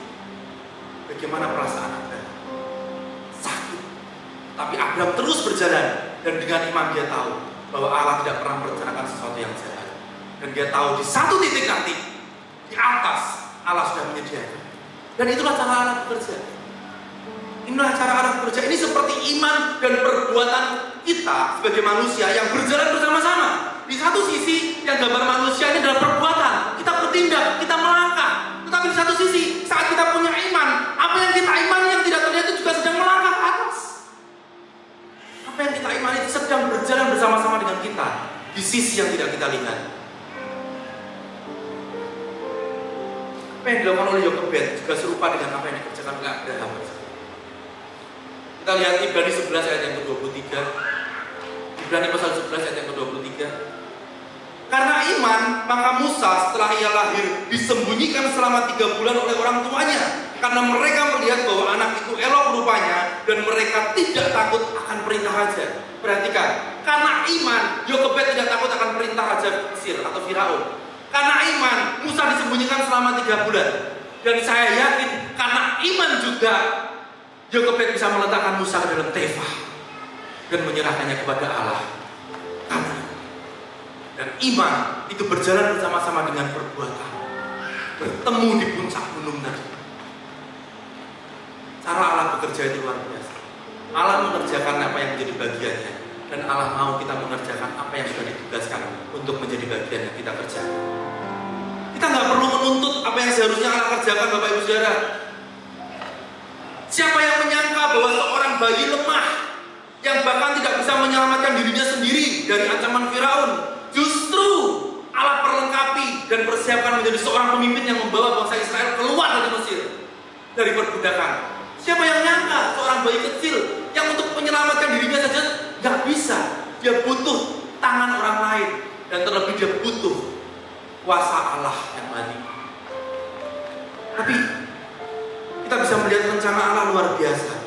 Bagaimana perasaan Abraham? Sakit. Tapi Abraham terus berjalan dan dengan iman dia tahu bahwa Allah tidak pernah merencanakan sesuatu yang jahat. Dan dia tahu di satu titik nanti di atas Allah sudah menyediakan. Dan itulah cara Allah bekerja. Inilah cara Allah bekerja. Ini seperti iman dan perbuatan kita sebagai manusia yang berjalan bersama-sama. Di satu sisi yang gambar manusia ini adalah perbuatan. Kita bertindak, kita melangkah. Tetapi di satu sisi saat kita punya iman, apa yang kita imani yang tidak terlihat itu juga sedang melangkah ke atas. Apa yang kita imani itu sedang berjalan bersama-sama dengan kita di sisi yang tidak kita lihat. Apa yang dilakukan oleh Yokebed juga serupa dengan apa yang dikerjakan oleh Abraham. Kita lihat Ibrani 11 ayat yang ke-23. Ibrani pasal 11 ayat yang ke-23. Karena iman, maka Musa setelah ia lahir disembunyikan selama 3 bulan oleh orang tuanya. Karena mereka melihat bahwa anak itu elok rupanya dan mereka tidak takut akan perintah raja. Perhatikan, karena iman Yokebed tidak takut akan perintah raja Mesir atau Firaun. Karena iman Musa disembunyikan selama 3 bulan. Dan saya yakin karena iman juga Yokebed bisa meletakkan Musa ke dalam tefah dan menyerahkannya kepada Allah. Dan iman itu berjalan bersama-sama dengan perbuatan. Bertemu di puncak gunung tadi. Cara Allah bekerja itu luar biasa. Allah mengerjakan apa yang menjadi bagiannya. Dan Allah mau kita mengerjakan apa yang sudah ditugaskan untuk menjadi bagian yang kita kerjakan. Kita nggak perlu menuntut apa yang seharusnya Allah kerjakan, Bapak Ibu Saudara. Siapa yang menyangka bahwa seorang bayi lemah yang bahkan tidak bisa menyelamatkan dirinya sendiri dari ancaman Firaun, justru Allah perlengkapi dan persiapkan menjadi seorang pemimpin yang membawa bangsa Israel keluar dari Mesir, dari perbudakan. Siapa yang nyangka seorang bayi kecil yang untuk menyelamatkan dirinya saja nggak bisa, dia butuh tangan orang lain dan terlebih dia butuh kuasa Allah yang maha. Tapi kita bisa melihat rencana Allah luar biasa.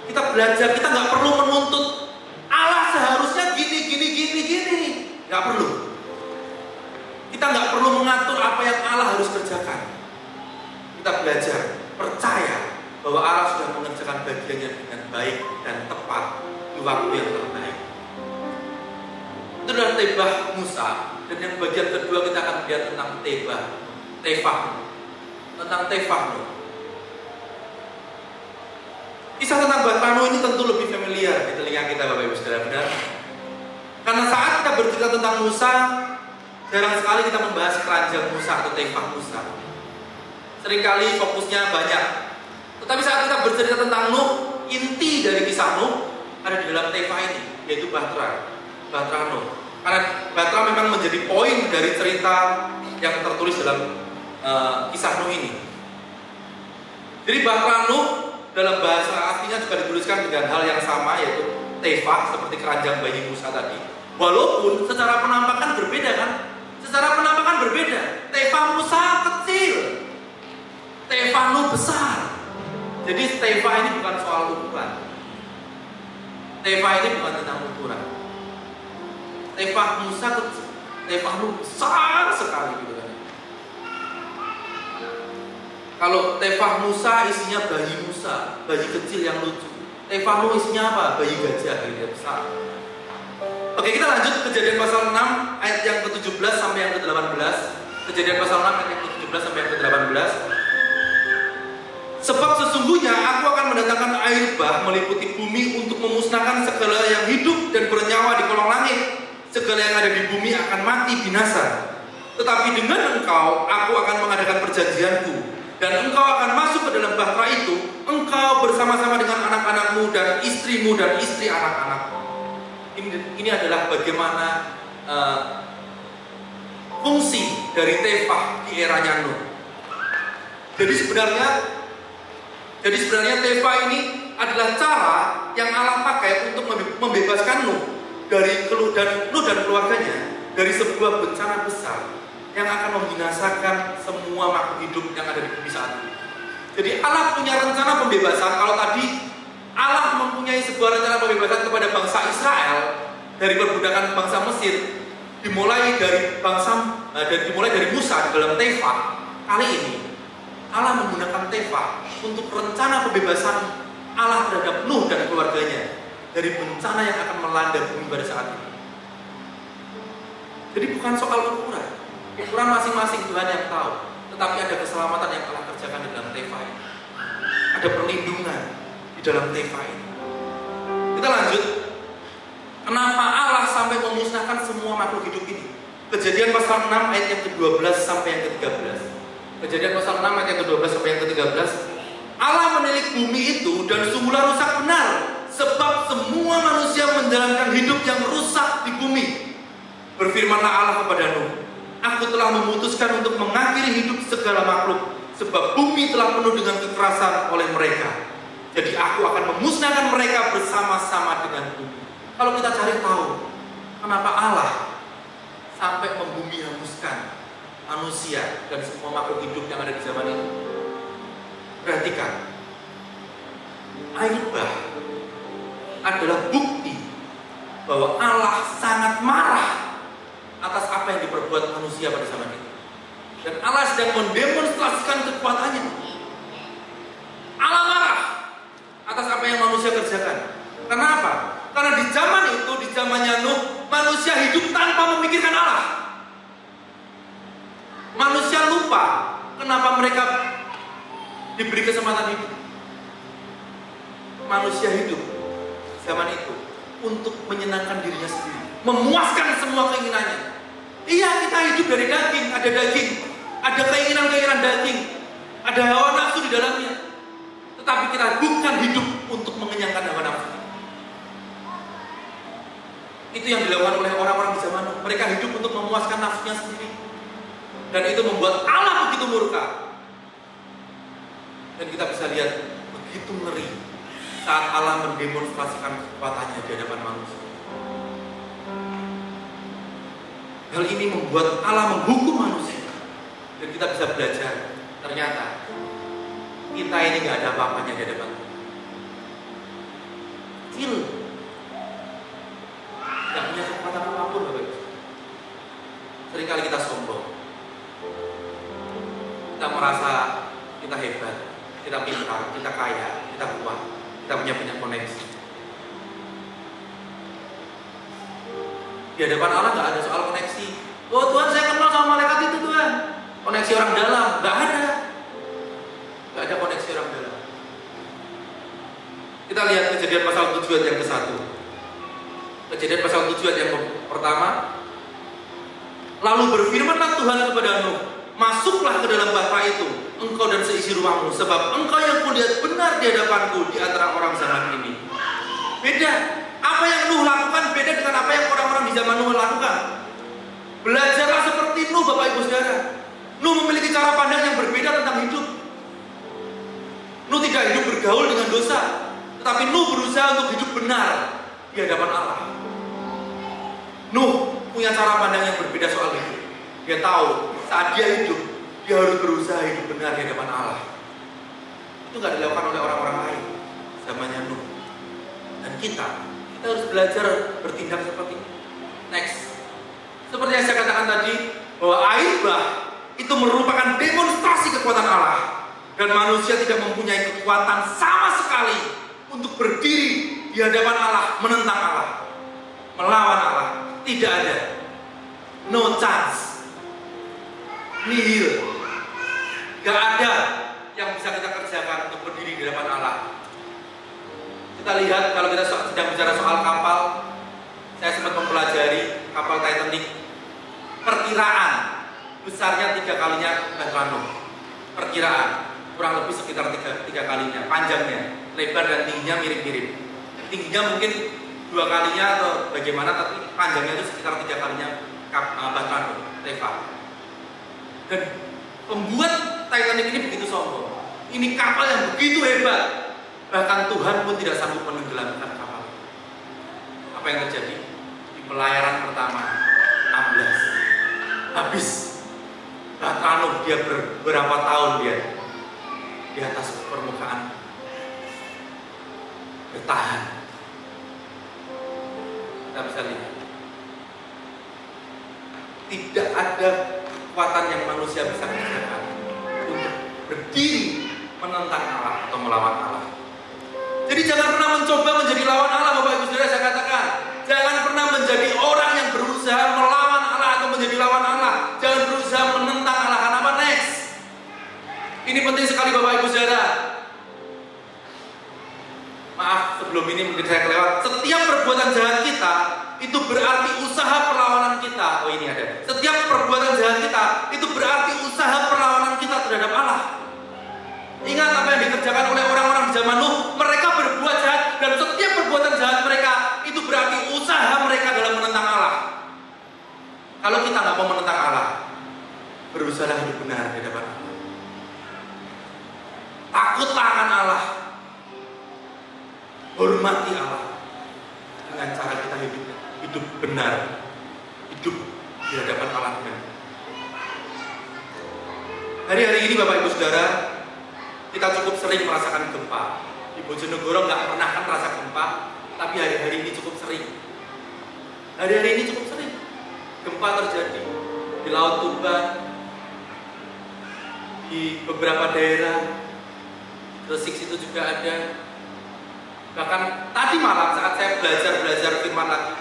Kita belajar, kita nggak perlu menuntut Allah seharusnya gini. Nggak perlu. Kita nggak perlu mengatur apa yang Allah harus kerjakan. Kita belajar, percaya bahwa Allah sudah mengerjakan bagiannya dengan baik dan tepat di waktu yang terbaik. Itu adalah tebah Musa. Dan yang bagian kedua kita akan lihat tentang tefah. Tentang tefah. Kisah tentang Batrano ini tentu lebih familiar di telinga kita, Bapak Ibu Saudara, benar? Karena saat kita bercerita tentang Musa, jarang sekali kita membahas keranjang Musa atau tefah Musa. Seringkali fokusnya banyak. Tetapi saat kita bercerita tentang Nuh, inti dari kisah Nuh ada di dalam tefah ini, yaitu Batrano. Karena Batra memang menjadi poin dari cerita yang tertulis dalam kisah Nuh ini. Jadi bahtera Nuh dalam bahasa aslinya juga dituliskan dengan hal yang sama, yaitu tefah, seperti keranjang bayi Musa tadi. Walaupun secara penampakan berbeda kan? Secara penampakan berbeda. Tefah Musa kecil, tefah Nuh besar. Jadi tefah ini bukan soal ukuran. Tefah ini bukan tentang ukuran. Tefah Musa kecil, tefah Nuh besar sekali gitu kan. Kalau tefah Musa isinya bayi Musa, bayi kecil yang lucu. Tefah Nuh isinya apa? Bayi gajah yang besar. Oke, kita lanjut Kejadian pasal 6 ayat yang ke-17 sampai yang ke-18. Kejadian pasal 6 ayat yang ke-17 sampai yang ke-18. Sebab sesungguhnya aku akan mendatangkan air bah meliputi bumi untuk memusnahkan segala yang hidup dan bernyawa di kolong langit. Segala yang ada di bumi akan mati binasa. Tetapi dengan engkau, aku akan mengadakan perjanjianku. Dan engkau akan masuk ke dalam bahtera itu, engkau bersama-sama dengan anak-anakmu dan istrimu dan istri anak-anakmu. Ini adalah bagaimana fungsi dari tefah di eranya Nuh. Jadi sebenarnya tefah ini adalah cara yang Allah pakai untuk membebaskan Nuh dan keluarganya dari sebuah bencana besar yang akan membinasakan semua makhluk hidup yang ada di bumi saat ini. Jadi Allah punya rencana pembebasan. Kalau tadi Allah mempunyai sebuah rencana pembebasan kepada bangsa Israel dari perbudakan bangsa Mesir, dimulai dari Musa di dalam tefah. Kali ini Allah menggunakan tefah untuk rencana pembebasan Allah terhadap Nuh dan keluarganya dari bencana yang akan melanda bumi pada saat ini. Jadi bukan soal ukuran. Ukuran masing-masing Tuhan yang tahu, tetapi ada keselamatan yang telah kerjakan di dalam tefah ini. Ada perlindungan di dalam tefah ini. Kita lanjut. Kenapa Allah sampai memusnahkan semua makhluk hidup ini? Kejadian pasal 6 ayat yang ke-12 sampai yang ke-13. Kejadian pasal 6 ayat yang ke-12 sampai yang ke-13. Allah menilik bumi itu dan sungguhlah rusak benar, sebab semua manusia menjalankan hidup yang rusak di bumi. Berfirmanlah Allah kepada Nuh, aku telah memutuskan untuk mengakhiri hidup segala makhluk, sebab bumi telah penuh dengan kekerasan oleh mereka. Jadi aku akan memusnahkan mereka bersama-sama dengan bumi. Kalau kita cari tahu, kenapa Allah sampai membumi hanguskan manusia dan semua makhluk hidup yang ada di zaman itu? Perhatikan, air bah adalah bukti bahwa Allah sangat marah atas apa yang diperbuat manusia pada zaman itu. Dan Allah sedang mendemonstrasikan kekuatannya. Allah marah atas apa yang manusia kerjakan. Kenapa? Karena di zaman itu, di zamannya Nuh, manusia hidup tanpa memikirkan Allah. Manusia lupa kenapa mereka diberi kesempatan hidup. Manusia hidup zaman itu untuk menyenangkan dirinya sendiri, memuaskan semua keinginannya. Iya, kita hidup dari daging, ada keinginan-keinginan daging, ada hawa nafsu di dalamnya. Tetapi kita bukan hidup untuk mengenyangkan hawa nafsu. Itu yang dilakukan oleh orang-orang di zaman Nuh. Mereka hidup untuk memuaskan nafsunya sendiri. Dan itu membuat Allah begitu murka. Dan kita bisa lihat begitu ngeri saat Allah mendemonstrasikan kekuatannya di hadapan manusia. Hal ini membuat Allah menghukum manusia. Dan kita bisa belajar, ternyata kita ini gak ada apa-apanya di hadapan Tuhan. Kecil, gak punya kekuatan apapun, Bapak Ibu. Seringkali kita sombong, kita merasa kita hebat, kita pintar, kita kaya, kita kuat, kita punya banyak koneksi. Di hadapan Allah gak ada soal koneksi. Oh Tuhan, saya kenal sama malaikat itu Tuhan. Koneksi orang dalam, gak ada. Gak ada koneksi orang dalam. Kita lihat Kejadian pasal 7 ayat yang ke-1. Kejadian pasal 7 ayat yang pertama. Lalu berfirmanlah Tuhan kepada Nuh, masuklah ke dalam bahtera itu, engkau dan seisi rumahmu, sebab engkau yang kulihat benar di hadapanku di antara orang zaman ini. Beda. Apa yang Nuh lakukan beda dengan apa yang orang-orang di zaman Nuh lakukan. Belajarlah seperti Nuh, Bapak Ibu Saudara. Nuh memiliki cara pandang yang berbeda tentang hidup. Nuh tidak hidup bergaul dengan dosa, tetapi Nuh berusaha untuk hidup benar di hadapan Allah. Nuh punya cara pandang yang berbeda soal hidup. Dia tahu saat dia hidup, dia harus berusaha hidup benar di hadapan Allah. Itu nggak dilakukan oleh orang-orang lain zamannya Nuh. Dan kita harus belajar bertindak seperti itu. Next, seperti yang saya katakan tadi, bahwa air bah itu merupakan demonstrasi kekuatan Allah, dan manusia tidak mempunyai kekuatan sama sekali untuk berdiri di hadapan Allah, menentang Allah, melawan Allah. Tidak ada, no chance, nihil. Gak ada yang bisa kita kerjakan untuk berdiri di hadapan Allah. Kita lihat kalau kita sedang bicara soal kapal, saya sempat mempelajari kapal Titanic. Perkiraan besarnya 3 kalinya Bahtera Nuh. Perkiraan kurang lebih sekitar 3 kalinya. Panjangnya, lebar dan tingginya mirip-mirip. Tingginya mungkin 2 kalinya atau bagaimana, tapi panjangnya itu sekitar 3 kalinya Bahtera Nuh, Reva. Dan pembuat Titanic ini begitu sombong. Ini kapal yang begitu hebat, bahkan Tuhan pun tidak sanggup menenggelamkan kapal. Apa yang terjadi? Di pelayaran pertama 16 habis. Bahtera Nuh dia berapa tahun dia di atas permukaan bertahan. Kita bisa lihat, tidak ada kekuatan yang manusia bisa kerjakan untuk berdiri menentang Allah atau melawan Allah. Jadi jangan pernah mencoba menjadi lawan Allah, Bapak Ibu Saudara. Saya katakan, jangan pernah menjadi orang yang berusaha melawan Allah atau menjadi lawan Allah. Jangan berusaha menentang Allah. Kenapa? Next, ini penting sekali Bapak Ibu Saudara. Maaf, sebelum ini mungkin saya kelewat. Setiap perbuatan jahat kita itu berarti usaha perlawanan kita. Oh, ini ada. Setiap perbuatan jahat kita itu berarti usaha perlawanan kita terhadap Allah. Ingat apa yang dikerjakan oleh orang-orang di zaman Nuh. Mereka berbuat jahat, dan setiap perbuatan jahat mereka itu berarti usaha mereka dalam menentang Allah. Kalau kita nggak mau menentang Allah, berusaha hidup benar di hadapan Allah. Takutlah akan Allah, hormati Allah dengan cara kita hidup benar, hidup di hadapan Allah dengan. Hari-hari ini Bapak Ibu Saudara, kita cukup sering merasakan gempa. Di Bojonegoro nggak pernah kan merasa gempa, tapi hari-hari ini cukup sering. Hari-hari ini cukup sering gempa terjadi di Laut Tuban, di beberapa daerah, Gresik situ juga ada. Bahkan tadi malam saat saya belajar firman lagi,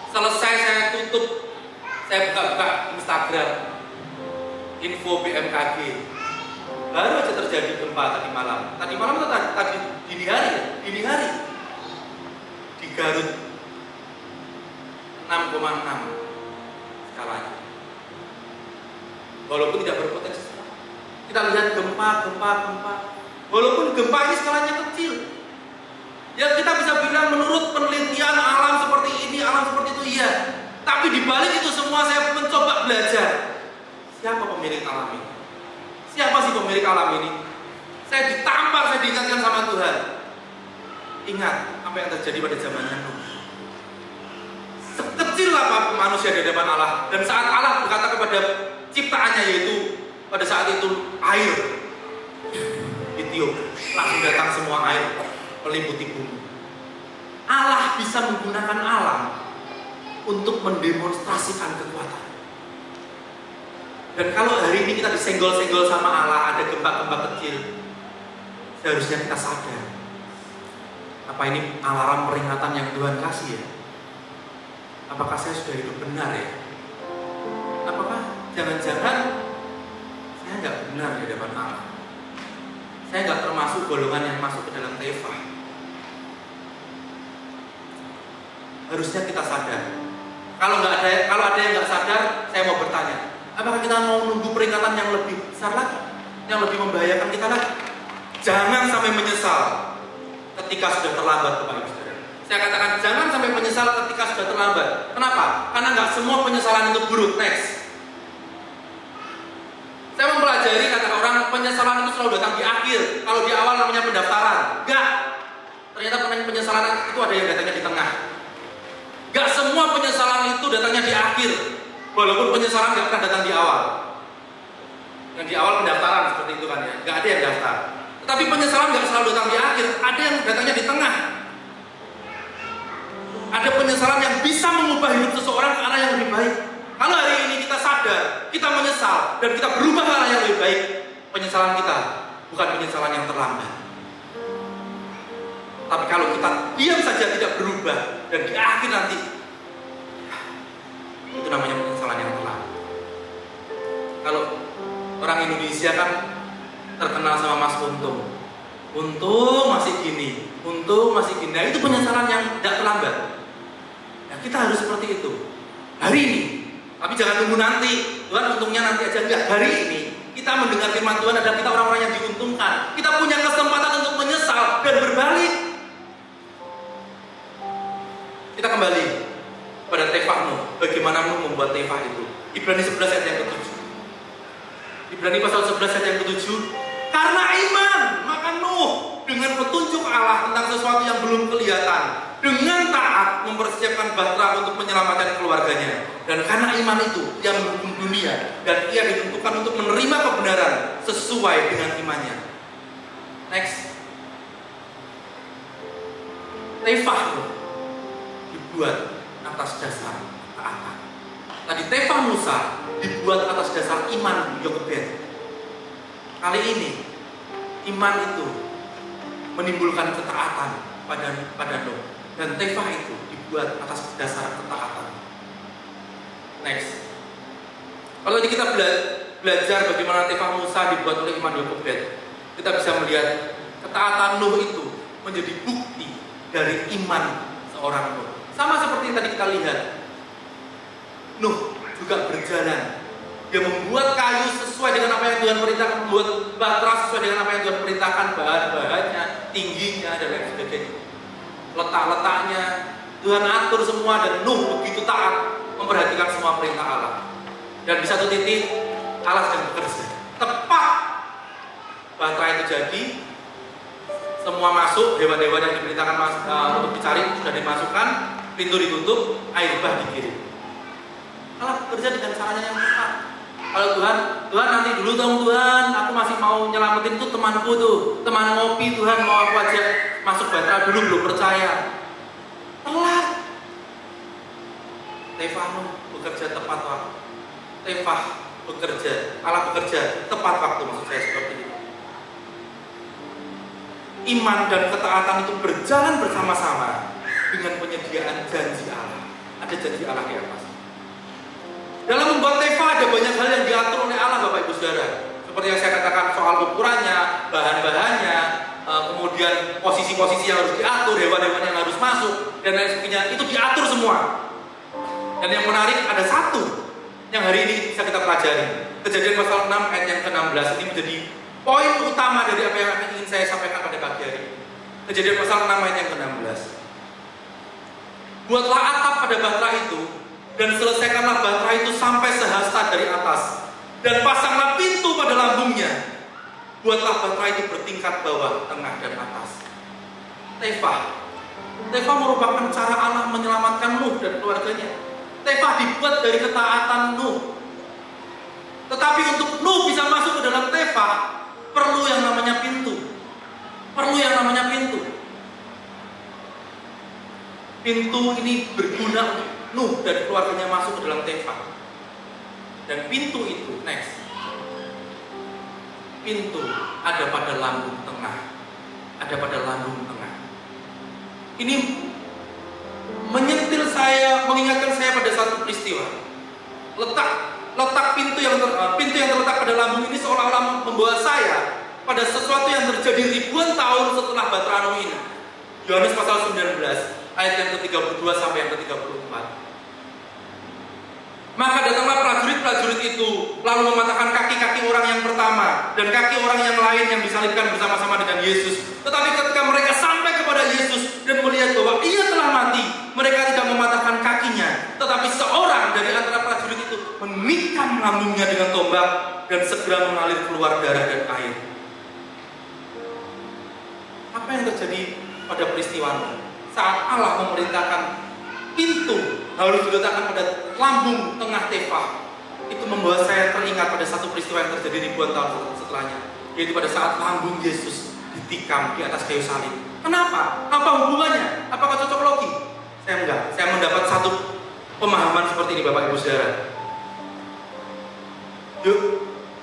selesai saya tutup, saya buka-buka Instagram, info BMKG. Baru aja terjadi gempa tadi malam. Tadi malam atau tadi dini hari ya? Dini hari. Di Garut 6,6 skalanya. Walaupun tidak berpotensi. Kita lihat gempa. Walaupun gempa ini skalanya kecil. Ya kita bisa bilang menurut penelitian alam seperti ini, alam seperti itu, iya. Tapi di balik itu semua saya mencoba belajar. Siapa pemilik alam ini? Siapa sih pemilik alam ini? Saya ditampar, saya diingatkan sama Tuhan. Ingat apa yang terjadi pada zamannya Nuh. Sekecil apa manusia di hadapan Allah. Dan saat Allah berkata kepada ciptaannya, yaitu pada saat itu air ditiup, langsung datang semua air meliputi bumi. Allah bisa menggunakan alam untuk mendemonstrasikan kekuatan. Dan kalau hari ini kita disenggol-senggol sama Allah, ada gempa-gempa kecil, seharusnya kita sadar, apa ini alarm peringatan yang Tuhan kasih ya? Apakah saya sudah hidup benar ya? Apakah jangan-jangan saya nggak benar di hadapan Allah? Saya nggak termasuk golongan yang masuk ke dalam Tefah. Harusnya kita sadar. Kalau ada yang nggak sadar, saya mau bertanya, apakah kita mau nunggu peringatan yang lebih besar lagi, yang lebih membahayakan kita lagi? Jangan sampai menyesal ketika sudah terlambat, Bapak Ibu Saudara. Saya katakan jangan sampai menyesal ketika sudah terlambat. Kenapa? Karena nggak semua penyesalan itu buruk. Next, saya mempelajari kata orang penyesalan itu selalu datang di akhir. Kalau di awal namanya pendaftaran. Enggak. Ternyata penyesalan itu ada yang datangnya di tengah. Enggak semua penyesalan itu datangnya di akhir. Walaupun penyesalan enggak pernah datang di awal. Yang di awal pendaftaran seperti itu kan ya. Enggak ada yang daftar. Tetapi penyesalan enggak selalu datang di akhir. Ada yang datangnya di tengah. Ada penyesalan yang bisa mengubah hidup seseorang ke arah yang lebih baik. Kalau hari ini kita sadar, kita menyesal, dan kita berubah ke arah yang lebih baik, penyesalan kita bukan penyesalan yang terlambat. Tapi kalau kita diam saja tidak berubah, dan di akhir nanti, itu namanya penyesalan yang terlambat. Kalau orang Indonesia kan terkenal sama Mas Untung. Untung masih gini, untung masih gini. Nah, itu penyesalan yang tidak terlambat. Ya, kita harus seperti itu. Hari ini. Tapi jangan tunggu nanti. Tuhan untungnya nanti aja. Enggak, hari ini. Kita mendengar firman Tuhan adalah kita orang-orang yang diuntungkan. Kita punya kesempatan untuk menyesal dan berbalik. Kita kembali pada Tefah Nuh. Bagaimana Nuh membuat Tefah itu. Ibrani 11 ayat yang ke-7. Ibrani pasal 11 ayat yang ke-7. Karena iman, maka Nuh dengan petunjuk Allah tentang sesuatu yang belum kelihatan, dengan taat mempersiapkan bahtera untuk menyelamatkan keluarganya. Dan karena iman itu, ia menghukum dunia dan ia ditentukan untuk menerima kebenaran sesuai dengan imannya. Next. Tefah Nuh dibuat atas dasar ketaatan. Tadi Tefah Musa dibuat atas dasar iman Yokebed. Kali ini iman itu menimbulkan ketaatan pada Nuh, dan Tefah itu dibuat atas dasar ketaatan. Next. Kalau kita belajar bagaimana Tefah Musa dibuat oleh iman Yokebed, kita bisa melihat ketaatan Nuh itu menjadi bukti dari iman seorang Nuh. Sama seperti yang tadi kita lihat, Nuh juga berjalan. Dia membuat kayu sesuai dengan apa yang Tuhan perintahkan, membuat bahtera sesuai dengan apa yang Tuhan perintahkan, bahan-bahannya, tingginya, dan lain sebagainya. Letak-letaknya, Tuhan atur semua, dan Nuh begitu taat memperhatikan semua perintah Allah. Dan di satu titik, Allah sedang bekerja. Tepat bahtera itu jadi, semua masuk, hewan-hewan yang diperintahkan untuk dicari sudah dimasukkan, pintu ditutup, air bah dikirim. Allah bekerja dengan caranya yang tepat. Kalau Tuhan nanti dulu dong Tuhan, aku masih mau nyelamatin tuh temanku tuh, teman ngopi Tuhan, mau aku ajak masuk bahtera dulu, belum percaya. Telat. Tefah Nuh bekerja tepat waktu. Tefah bekerja, Allah bekerja tepat waktu, maksud saya seperti itu. Iman dan ketaatan itu berjalan bersama-sama dengan penyediaan janji Allah. Ada janji Allah di atas. Dalam membuat Tefah ada banyak hal yang diatur oleh Allah, Bapak Ibu Saudara. Seperti yang saya katakan soal ukurannya, bahan-bahannya, kemudian posisi-posisi yang harus diatur, hewan-hewan yang harus masuk, dan lain sebagainya. Itu diatur semua. Dan yang menarik ada satu yang hari ini bisa kita pelajari. Kejadian pasal 6 ayat yang ke-16 ini menjadi poin utama dari apa yang ingin saya sampaikan pada pagi hari ini. Kejadian pasal 6 ayat yang ke-16. Buatlah atap pada bahtera itu, dan selesaikanlah bahtera itu sampai sehasta dari atas, dan pasanglah pintu pada lambungnya. Buatlah bahtera itu bertingkat bawah, tengah, dan atas. Tefah merupakan cara Allah menyelamatkan Nuh dan keluarganya. Tefah dibuat dari ketaatan Nuh. Tetapi untuk Nuh bisa masuk ke dalam Tefah, perlu yang namanya pintu. Pintu ini berguna untuk Nuh dan keluarganya masuk ke dalam Tefah. Dan pintu itu, next. Pintu ada pada lambung tengah. Ini mengingatkan saya pada satu peristiwa. Letak pintu yang terletak pada lambung ini seolah-olah membawa saya pada sesuatu yang terjadi ribuan tahun setelah bahtera Nuh ini. Yohanes pasal 19 ayat yang ke-32 sampai yang ke-34. Maka datanglah prajurit-prajurit itu lalu mematahkan kaki-kaki orang yang pertama dan kaki orang yang lain yang disalibkan bersama-sama dengan Yesus. Tetapi ketika mereka sampai kepada Yesus dan melihat bahwa ia telah mati, mereka tidak mematahkan kakinya, tetapi seorang dari antara prajurit itu memikam lambungnya dengan tombak dan segera mengalir keluar darah dan air. Apa yang terjadi pada peristiwa ini? Saat Allah memerintahkan pintu harus diletakkan pada lambung tengah Tefah, itu membawa saya teringat pada satu peristiwa yang terjadi ribuan tahun setelahnya, yaitu pada saat lambung Yesus ditikam di atas kayu salib. Kenapa? Apa hubungannya? Apakah cocok logi? Saya enggak. Saya mendapat satu pemahaman seperti ini, Bapak Ibu Saudara.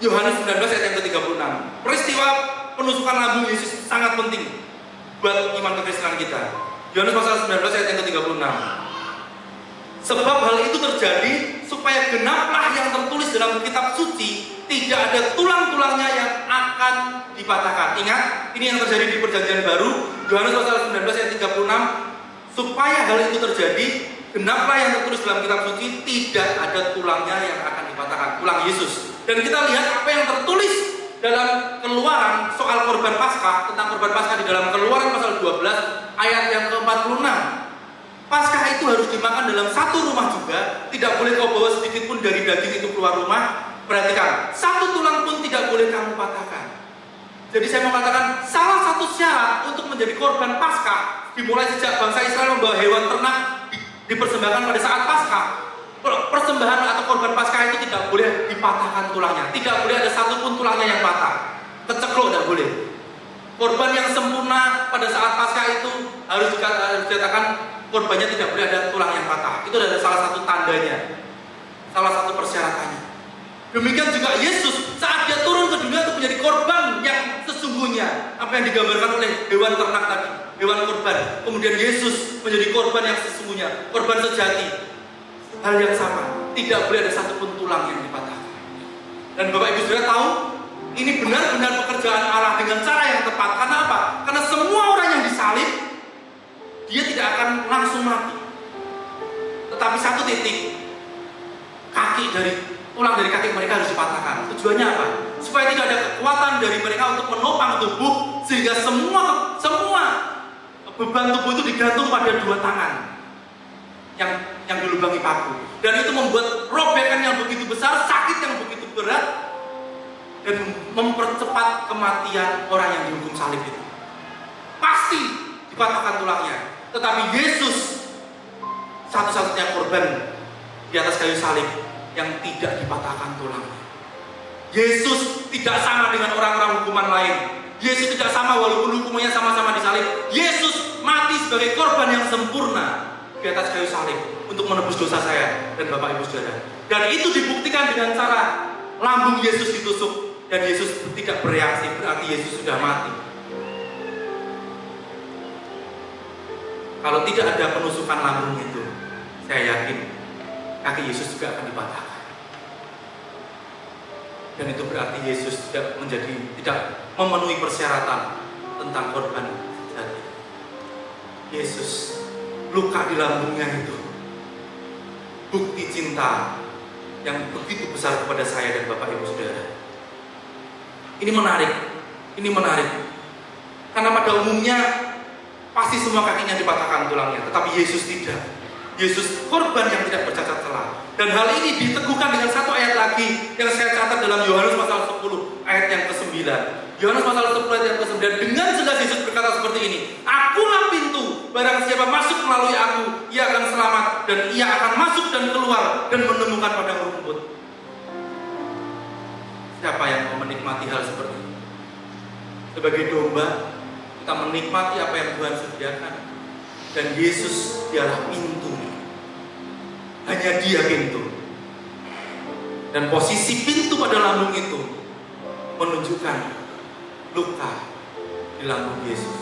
Yohanes 19 ayat yang ke-36. Peristiwa penusukan lambung Yesus sangat penting buat iman kekristenan kita. Yohanes pasal 19 ayat yang ke-36. Sebab hal itu terjadi supaya genaplah yang tertulis dalam kitab suci, tidak ada tulang-tulangnya yang akan dipatahkan. Ingat, ini yang terjadi di Perjanjian Baru, Yohanes pasal 19 ayat 36. Supaya hal itu terjadi, genaplah yang tertulis dalam kitab suci, tidak ada tulangnya yang akan dipatahkan. Tulang Yesus. Dan kita lihat apa yang tertulis dalam Keluaran soal korban Paskah, tentang korban Paskah di dalam Keluaran pasal 12 ayat yang ke-46. Paskah itu harus dimakan dalam satu rumah juga, tidak boleh kau bawa sedikit pun dari daging itu keluar rumah. Perhatikan, satu tulang pun tidak boleh kamu patahkan. Jadi saya mau katakan, salah satu syarat untuk menjadi korban Paskah dimulai sejak bangsa Israel membawa hewan ternak dipersembahkan pada saat Paskah. Persembahan atau korban Paskah itu tidak boleh dipatahkan tulangnya, tidak boleh ada satupun tulangnya yang patah, kecekluk tidak boleh. Korban yang sempurna pada saat Paskah itu harus dikatakan korbannya tidak boleh ada tulang yang patah. Itu adalah salah satu tandanya, salah satu persyaratannya. Demikian juga Yesus saat dia turun ke dunia untuk menjadi korban yang sesungguhnya, apa yang digambarkan oleh hewan ternak tadi, hewan korban. Kemudian Yesus menjadi korban yang sesungguhnya, korban sejati. Hal yang sama, tidak boleh ada satupun tulang yang dipatahkan. Dan Bapak Ibu Saudara tahu, ini benar-benar pekerjaan Allah dengan cara yang tepat. Karena apa? Karena semua orang yang disalib, dia tidak akan langsung mati. Tetapi satu titik, tulang dari kaki mereka harus dipatahkan. Tujuannya apa? Supaya tidak ada kekuatan dari mereka untuk menopang tubuh, sehingga semua beban tubuh itu digantung pada dua tangan yang dilubangi paku. Dan itu membuat robekan yang begitu besar, sakit yang begitu berat, dan mempercepat kematian orang yang dihukum salib itu. Pasti dipatahkan tulangnya. Tetapi Yesus satu-satunya korban di atas kayu salib yang tidak dipatahkan tulangnya. Yesus tidak sama dengan orang-orang hukuman lain. Yesus tidak sama walaupun hukumannya sama-sama disalib. Yesus mati sebagai korban yang sempurna di atas kayu salib untuk menebus dosa saya dan Bapak Ibu Saudara. Dan itu dibuktikan dengan cara lambung Yesus ditusuk dan Yesus tidak bereaksi, berarti Yesus sudah mati. Kalau tidak ada penusukan lambung itu, saya yakin kaki Yesus juga akan dipatahkan. Dan itu berarti Yesus tidak memenuhi persyaratan tentang korban sejati. Yesus luka di lambungnya itu bukti cinta yang begitu besar kepada saya dan Bapak Ibu Saudara. Ini menarik. Karena pada umumnya pasti semua kakinya dipatahkan tulangnya, tetapi Yesus tidak. Yesus korban yang tidak bercacat celah. Dan hal ini diteguhkan dengan satu ayat lagi yang saya catat dalam Yohanes pasal 10 ayat yang ke-9. Yohanes pasal 10 ayat yang ke-9, dengan jelas Yesus berkata seperti ini, akulah pintu, barang siapa masuk melalui aku, ia akan selamat, dan ia akan masuk dan keluar dan menemukan padang rumput. Siapa yang mau menikmati hal seperti ini? Sebagai domba, kita menikmati apa yang Tuhan sediakan. Dan Yesus dialah pintu. Hanya Dia pintu. Dan posisi pintu pada lambung itu menunjukkan luka di lambung Yesus.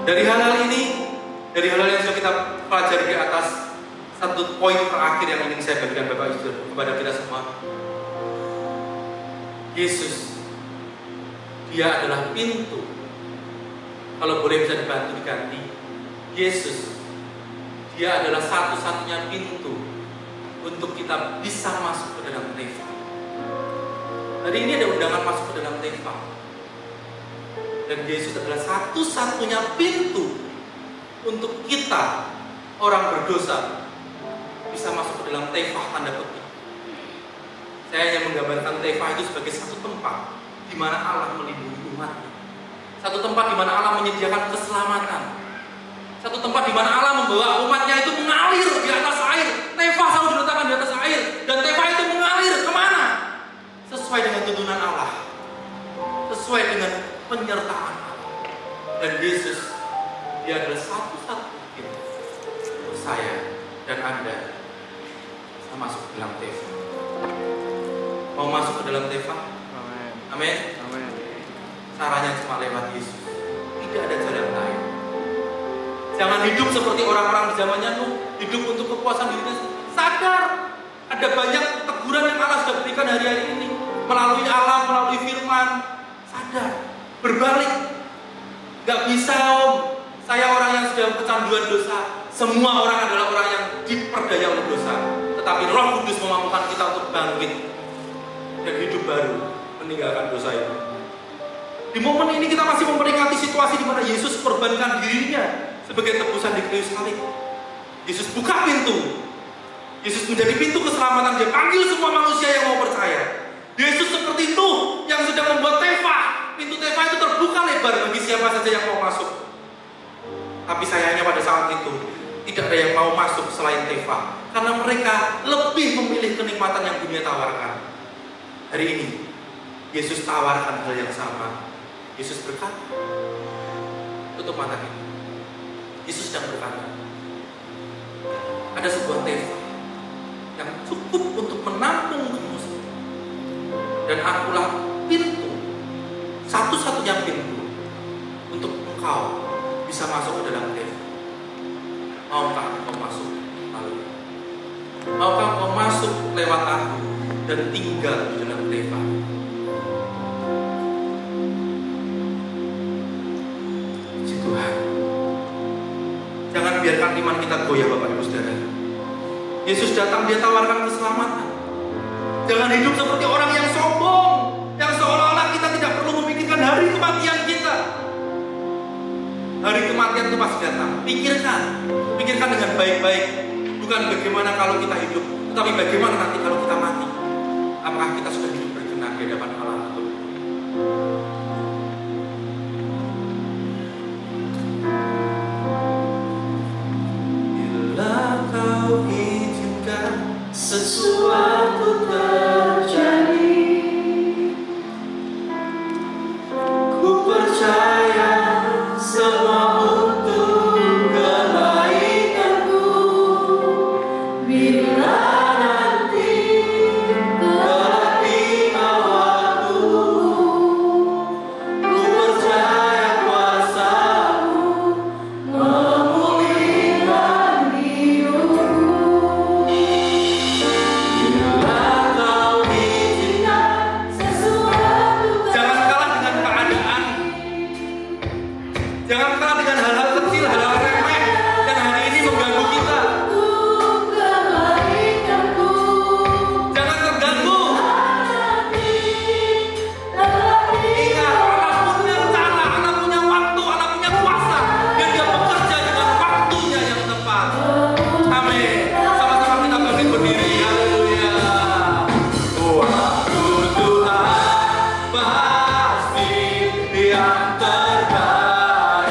Dari hal-hal ini, dari hal-hal yang sudah kita pelajari di atas, satu poin terakhir yang ingin saya berikan Bapak Ibu kepada kita semua. Yesus, Dia adalah pintu. Kalau boleh bisa dibantu diganti, Yesus, Dia adalah satu-satunya pintu untuk kita bisa masuk ke dalam Tefah. Hari ini ada undangan masuk ke dalam Tefah. Dan Yesus adalah satu-satunya pintu untuk kita, orang berdosa, bisa masuk ke dalam Tefah tanda petik. Saya hanya menggambarkan Teva itu sebagai satu tempat di mana Allah melindungi umatnya. Satu tempat di mana Allah menyediakan keselamatan. Satu tempat di mana Allah membawa umatnya itu mengalir di atas air. Teva selalu diletakkan di atas air. Dan Teva itu mengalir kemana? Sesuai dengan tuntunan Allah. Sesuai dengan penyertaan Allah. Dan Yesus, dia adalah satu-satu pintu untuk saya dan Anda bisa masuk ke dalam Teva. Mau masuk ke dalam Teva? Amin. Amin. Caranya cuma lewat Yesus. Tidak ada jalan lain. Jangan hidup seperti orang-orang di zamannya Nuh, hidup untuk kepuasan dirinya. Sadar, ada banyak teguran yang Allah sudah berikan hari-hari ini melalui alam, melalui firman. Sadar, berbalik. Gak bisa om, saya orang yang sudah kecanduan dosa. Semua orang adalah orang yang diperdaya oleh dosa. Tetapi Roh Kudus memampukan kita untuk bangkit dan hidup baru, meninggalkan dosa itu. Di momen ini kita masih memperingati situasi di mana Yesus korbankan dirinya sebagai tebusan di kayu salib. Yesus buka pintu. Yesus menjadi pintu keselamatan. Dia panggil semua manusia yang mau percaya. Yesus seperti Nuh yang sudah membuat Teva. Pintu Teva itu terbuka lebar bagi siapa saja yang mau masuk. Tapi sayangnya pada saat itu tidak ada yang mau masuk selain Teva, karena mereka lebih memilih kenikmatan yang dunia tawarkan. Hari ini Yesus tawarkan hal yang sama. Yesus berkata, tutup mata kita. Yesus sedang berkata, ada sebuah Teva yang cukup untuk menampung kamu semua. Dan akulah pintu, satu-satunya pintu untuk engkau bisa masuk ke dalam Teva. Maukah engkau masuk lalu? Maukah engkau masuk lewat aku dan tinggal di dalam Teva? Puji Tuhan. Jangan biarkan iman kita goyah, Bapak Ibu Saudara. Yesus datang, dia tawarkan keselamatan. Jangan hidup seperti orang yang sombong, yang seolah-olah kita tidak perlu memikirkan hari kematian kita. Hari kematian itu pasti datang. Pikirkan dengan baik-baik. Bukan bagaimana kalau kita hidup, tetapi bagaimana nanti kalau kita mati. Apakah kita sudah hidup berkenan di hadapan Allah atau tidak? Bila kau izinkan sesuatu terjadi, ku percaya semua untuk kebaikanku. Bila nanti kelak di awalku, ku percaya kuasa-Mu memulihkan hidupku. Bila kau izinkan sesuatu, jangan kalah dengan keadaan. Jangan kalah dengan hal-hal kecil, hal-hal remeh yang hari ini mengganggu kita. Jangan terganggu. Ingat, Allah punya cara, Allah punya waktu, Allah punya kuasa, dan Dia bekerja dengan waktunya yang tepat. Amin. Sama-sama kita bangkit berdiri. Haleluya. Waktu Tuhan pasti yang terbaik.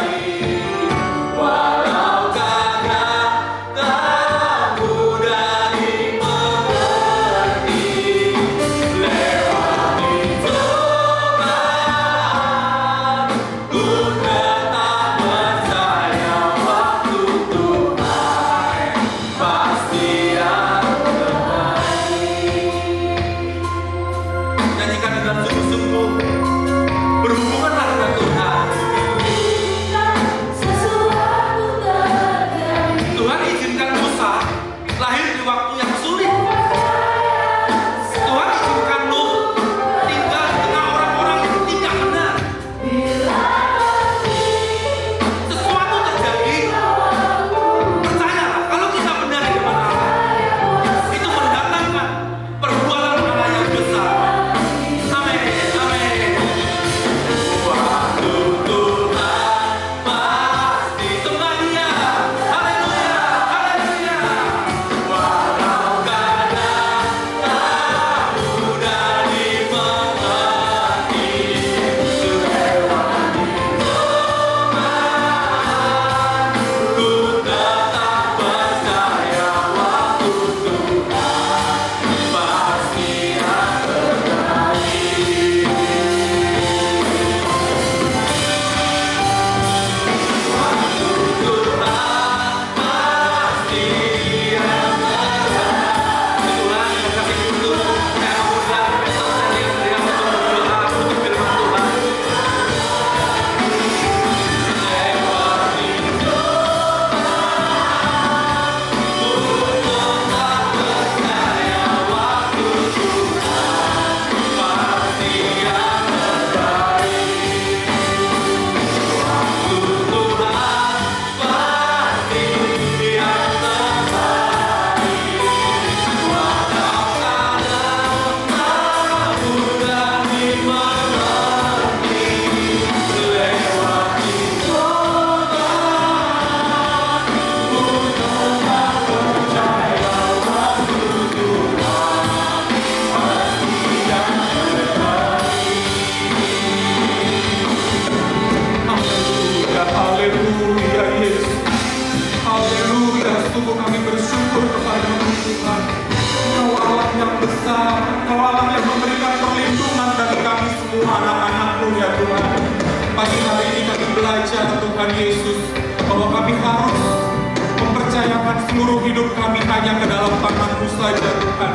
seluruh hidup kami hanya ke dalam tangan-Mu saja Tuhan.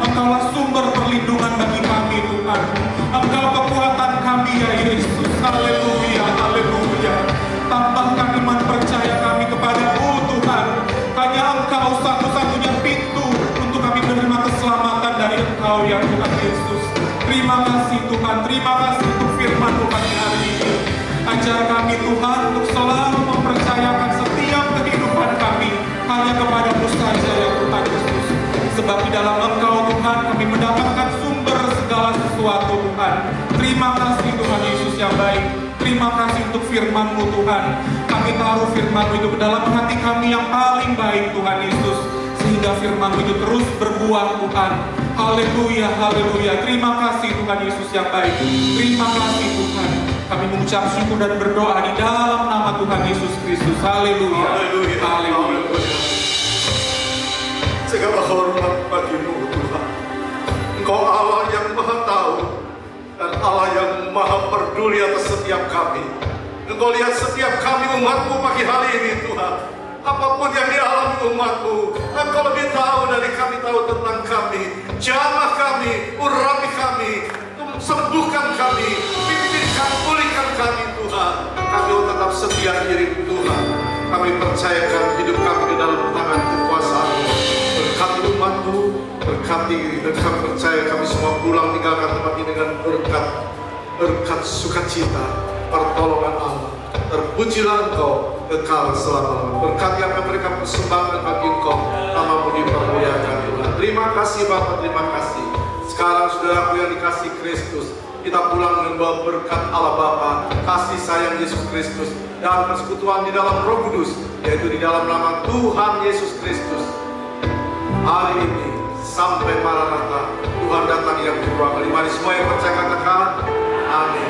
Engkaulah sumber perlindungan bagi kami Tuhan. Engkau kekuatan kami ya Yesus. Haleluya, haleluya. Tambahkan iman percaya kami kepada-Mu Tuhan. Hanya Engkau satu-satunya pintu untuk kami menerima keselamatan dari Engkau ya Tuhan Yesus. Terima kasih Tuhan, terima kasih untuk firman-Mu pagi hari ini. Ajar kami Tuhan untuk selalu mempercayakan setiap kehidupan kami hanya kepada-Mu saja ya Tuhan Yesus. Sebab di dalam Engkau Tuhan kami mendapatkan sumber segala sesuatu Tuhan. Terima kasih Tuhan Yesus yang baik. Terima kasih untuk firman-Mu Tuhan. Kami taruh firman-Mu itu ke dalam hati kami yang paling baik Tuhan Yesus. Sehingga firman-Mu itu terus berbuah Tuhan. Haleluya, haleluya. Terima kasih Tuhan Yesus yang baik. Terima kasih Tuhan. Kami mengucap syukur dan berdoa di dalam nama Tuhan Yesus Kristus. Haleluya. Haleluya. Haleluya. Segala hormat bagi-Mu Tuhan. Engkau Allah yang Maha Tahu dan Allah yang Maha Peduli atas setiap kami. Engkau lihat setiap kami umat-Mu pagi hari ini Tuhan. Apapun yang dialami umat-Mu, Engkau lebih tahu dari kami tahu tentang kami. Jamah kami, urapi kami, sembuhkan kami, pimpinkan, pulihkan kami Tuhan. Kami tetap setia diri Tuhan. Kami percayakan hidup kami di dalam tangan kekuasaan-Mu. Berkati umat-Mu, berkati dan kami percaya kami semua pulang tinggalkan tempat ini dengan berkat sukacita, pertolongan Allah. Terpujilah Engkau kekal selama-lamanya. Berkati apa yang mereka persembahkan bagi Engkau, nama-Mu dipermuliakan Tuhan. Terima kasih Bapa, terima kasih. Sekarang saudaraku yang dikasih Kristus, kita pulang dengan bawa berkat Allah Bapa, kasih sayang Yesus Kristus, dan persekutuan di dalam Roh Kudus, yaitu di dalam nama Tuhan Yesus Kristus. Hari ini sampai Maranatha, Tuhan datang yang kedua kali. Mari semua yang percaya katakan amin.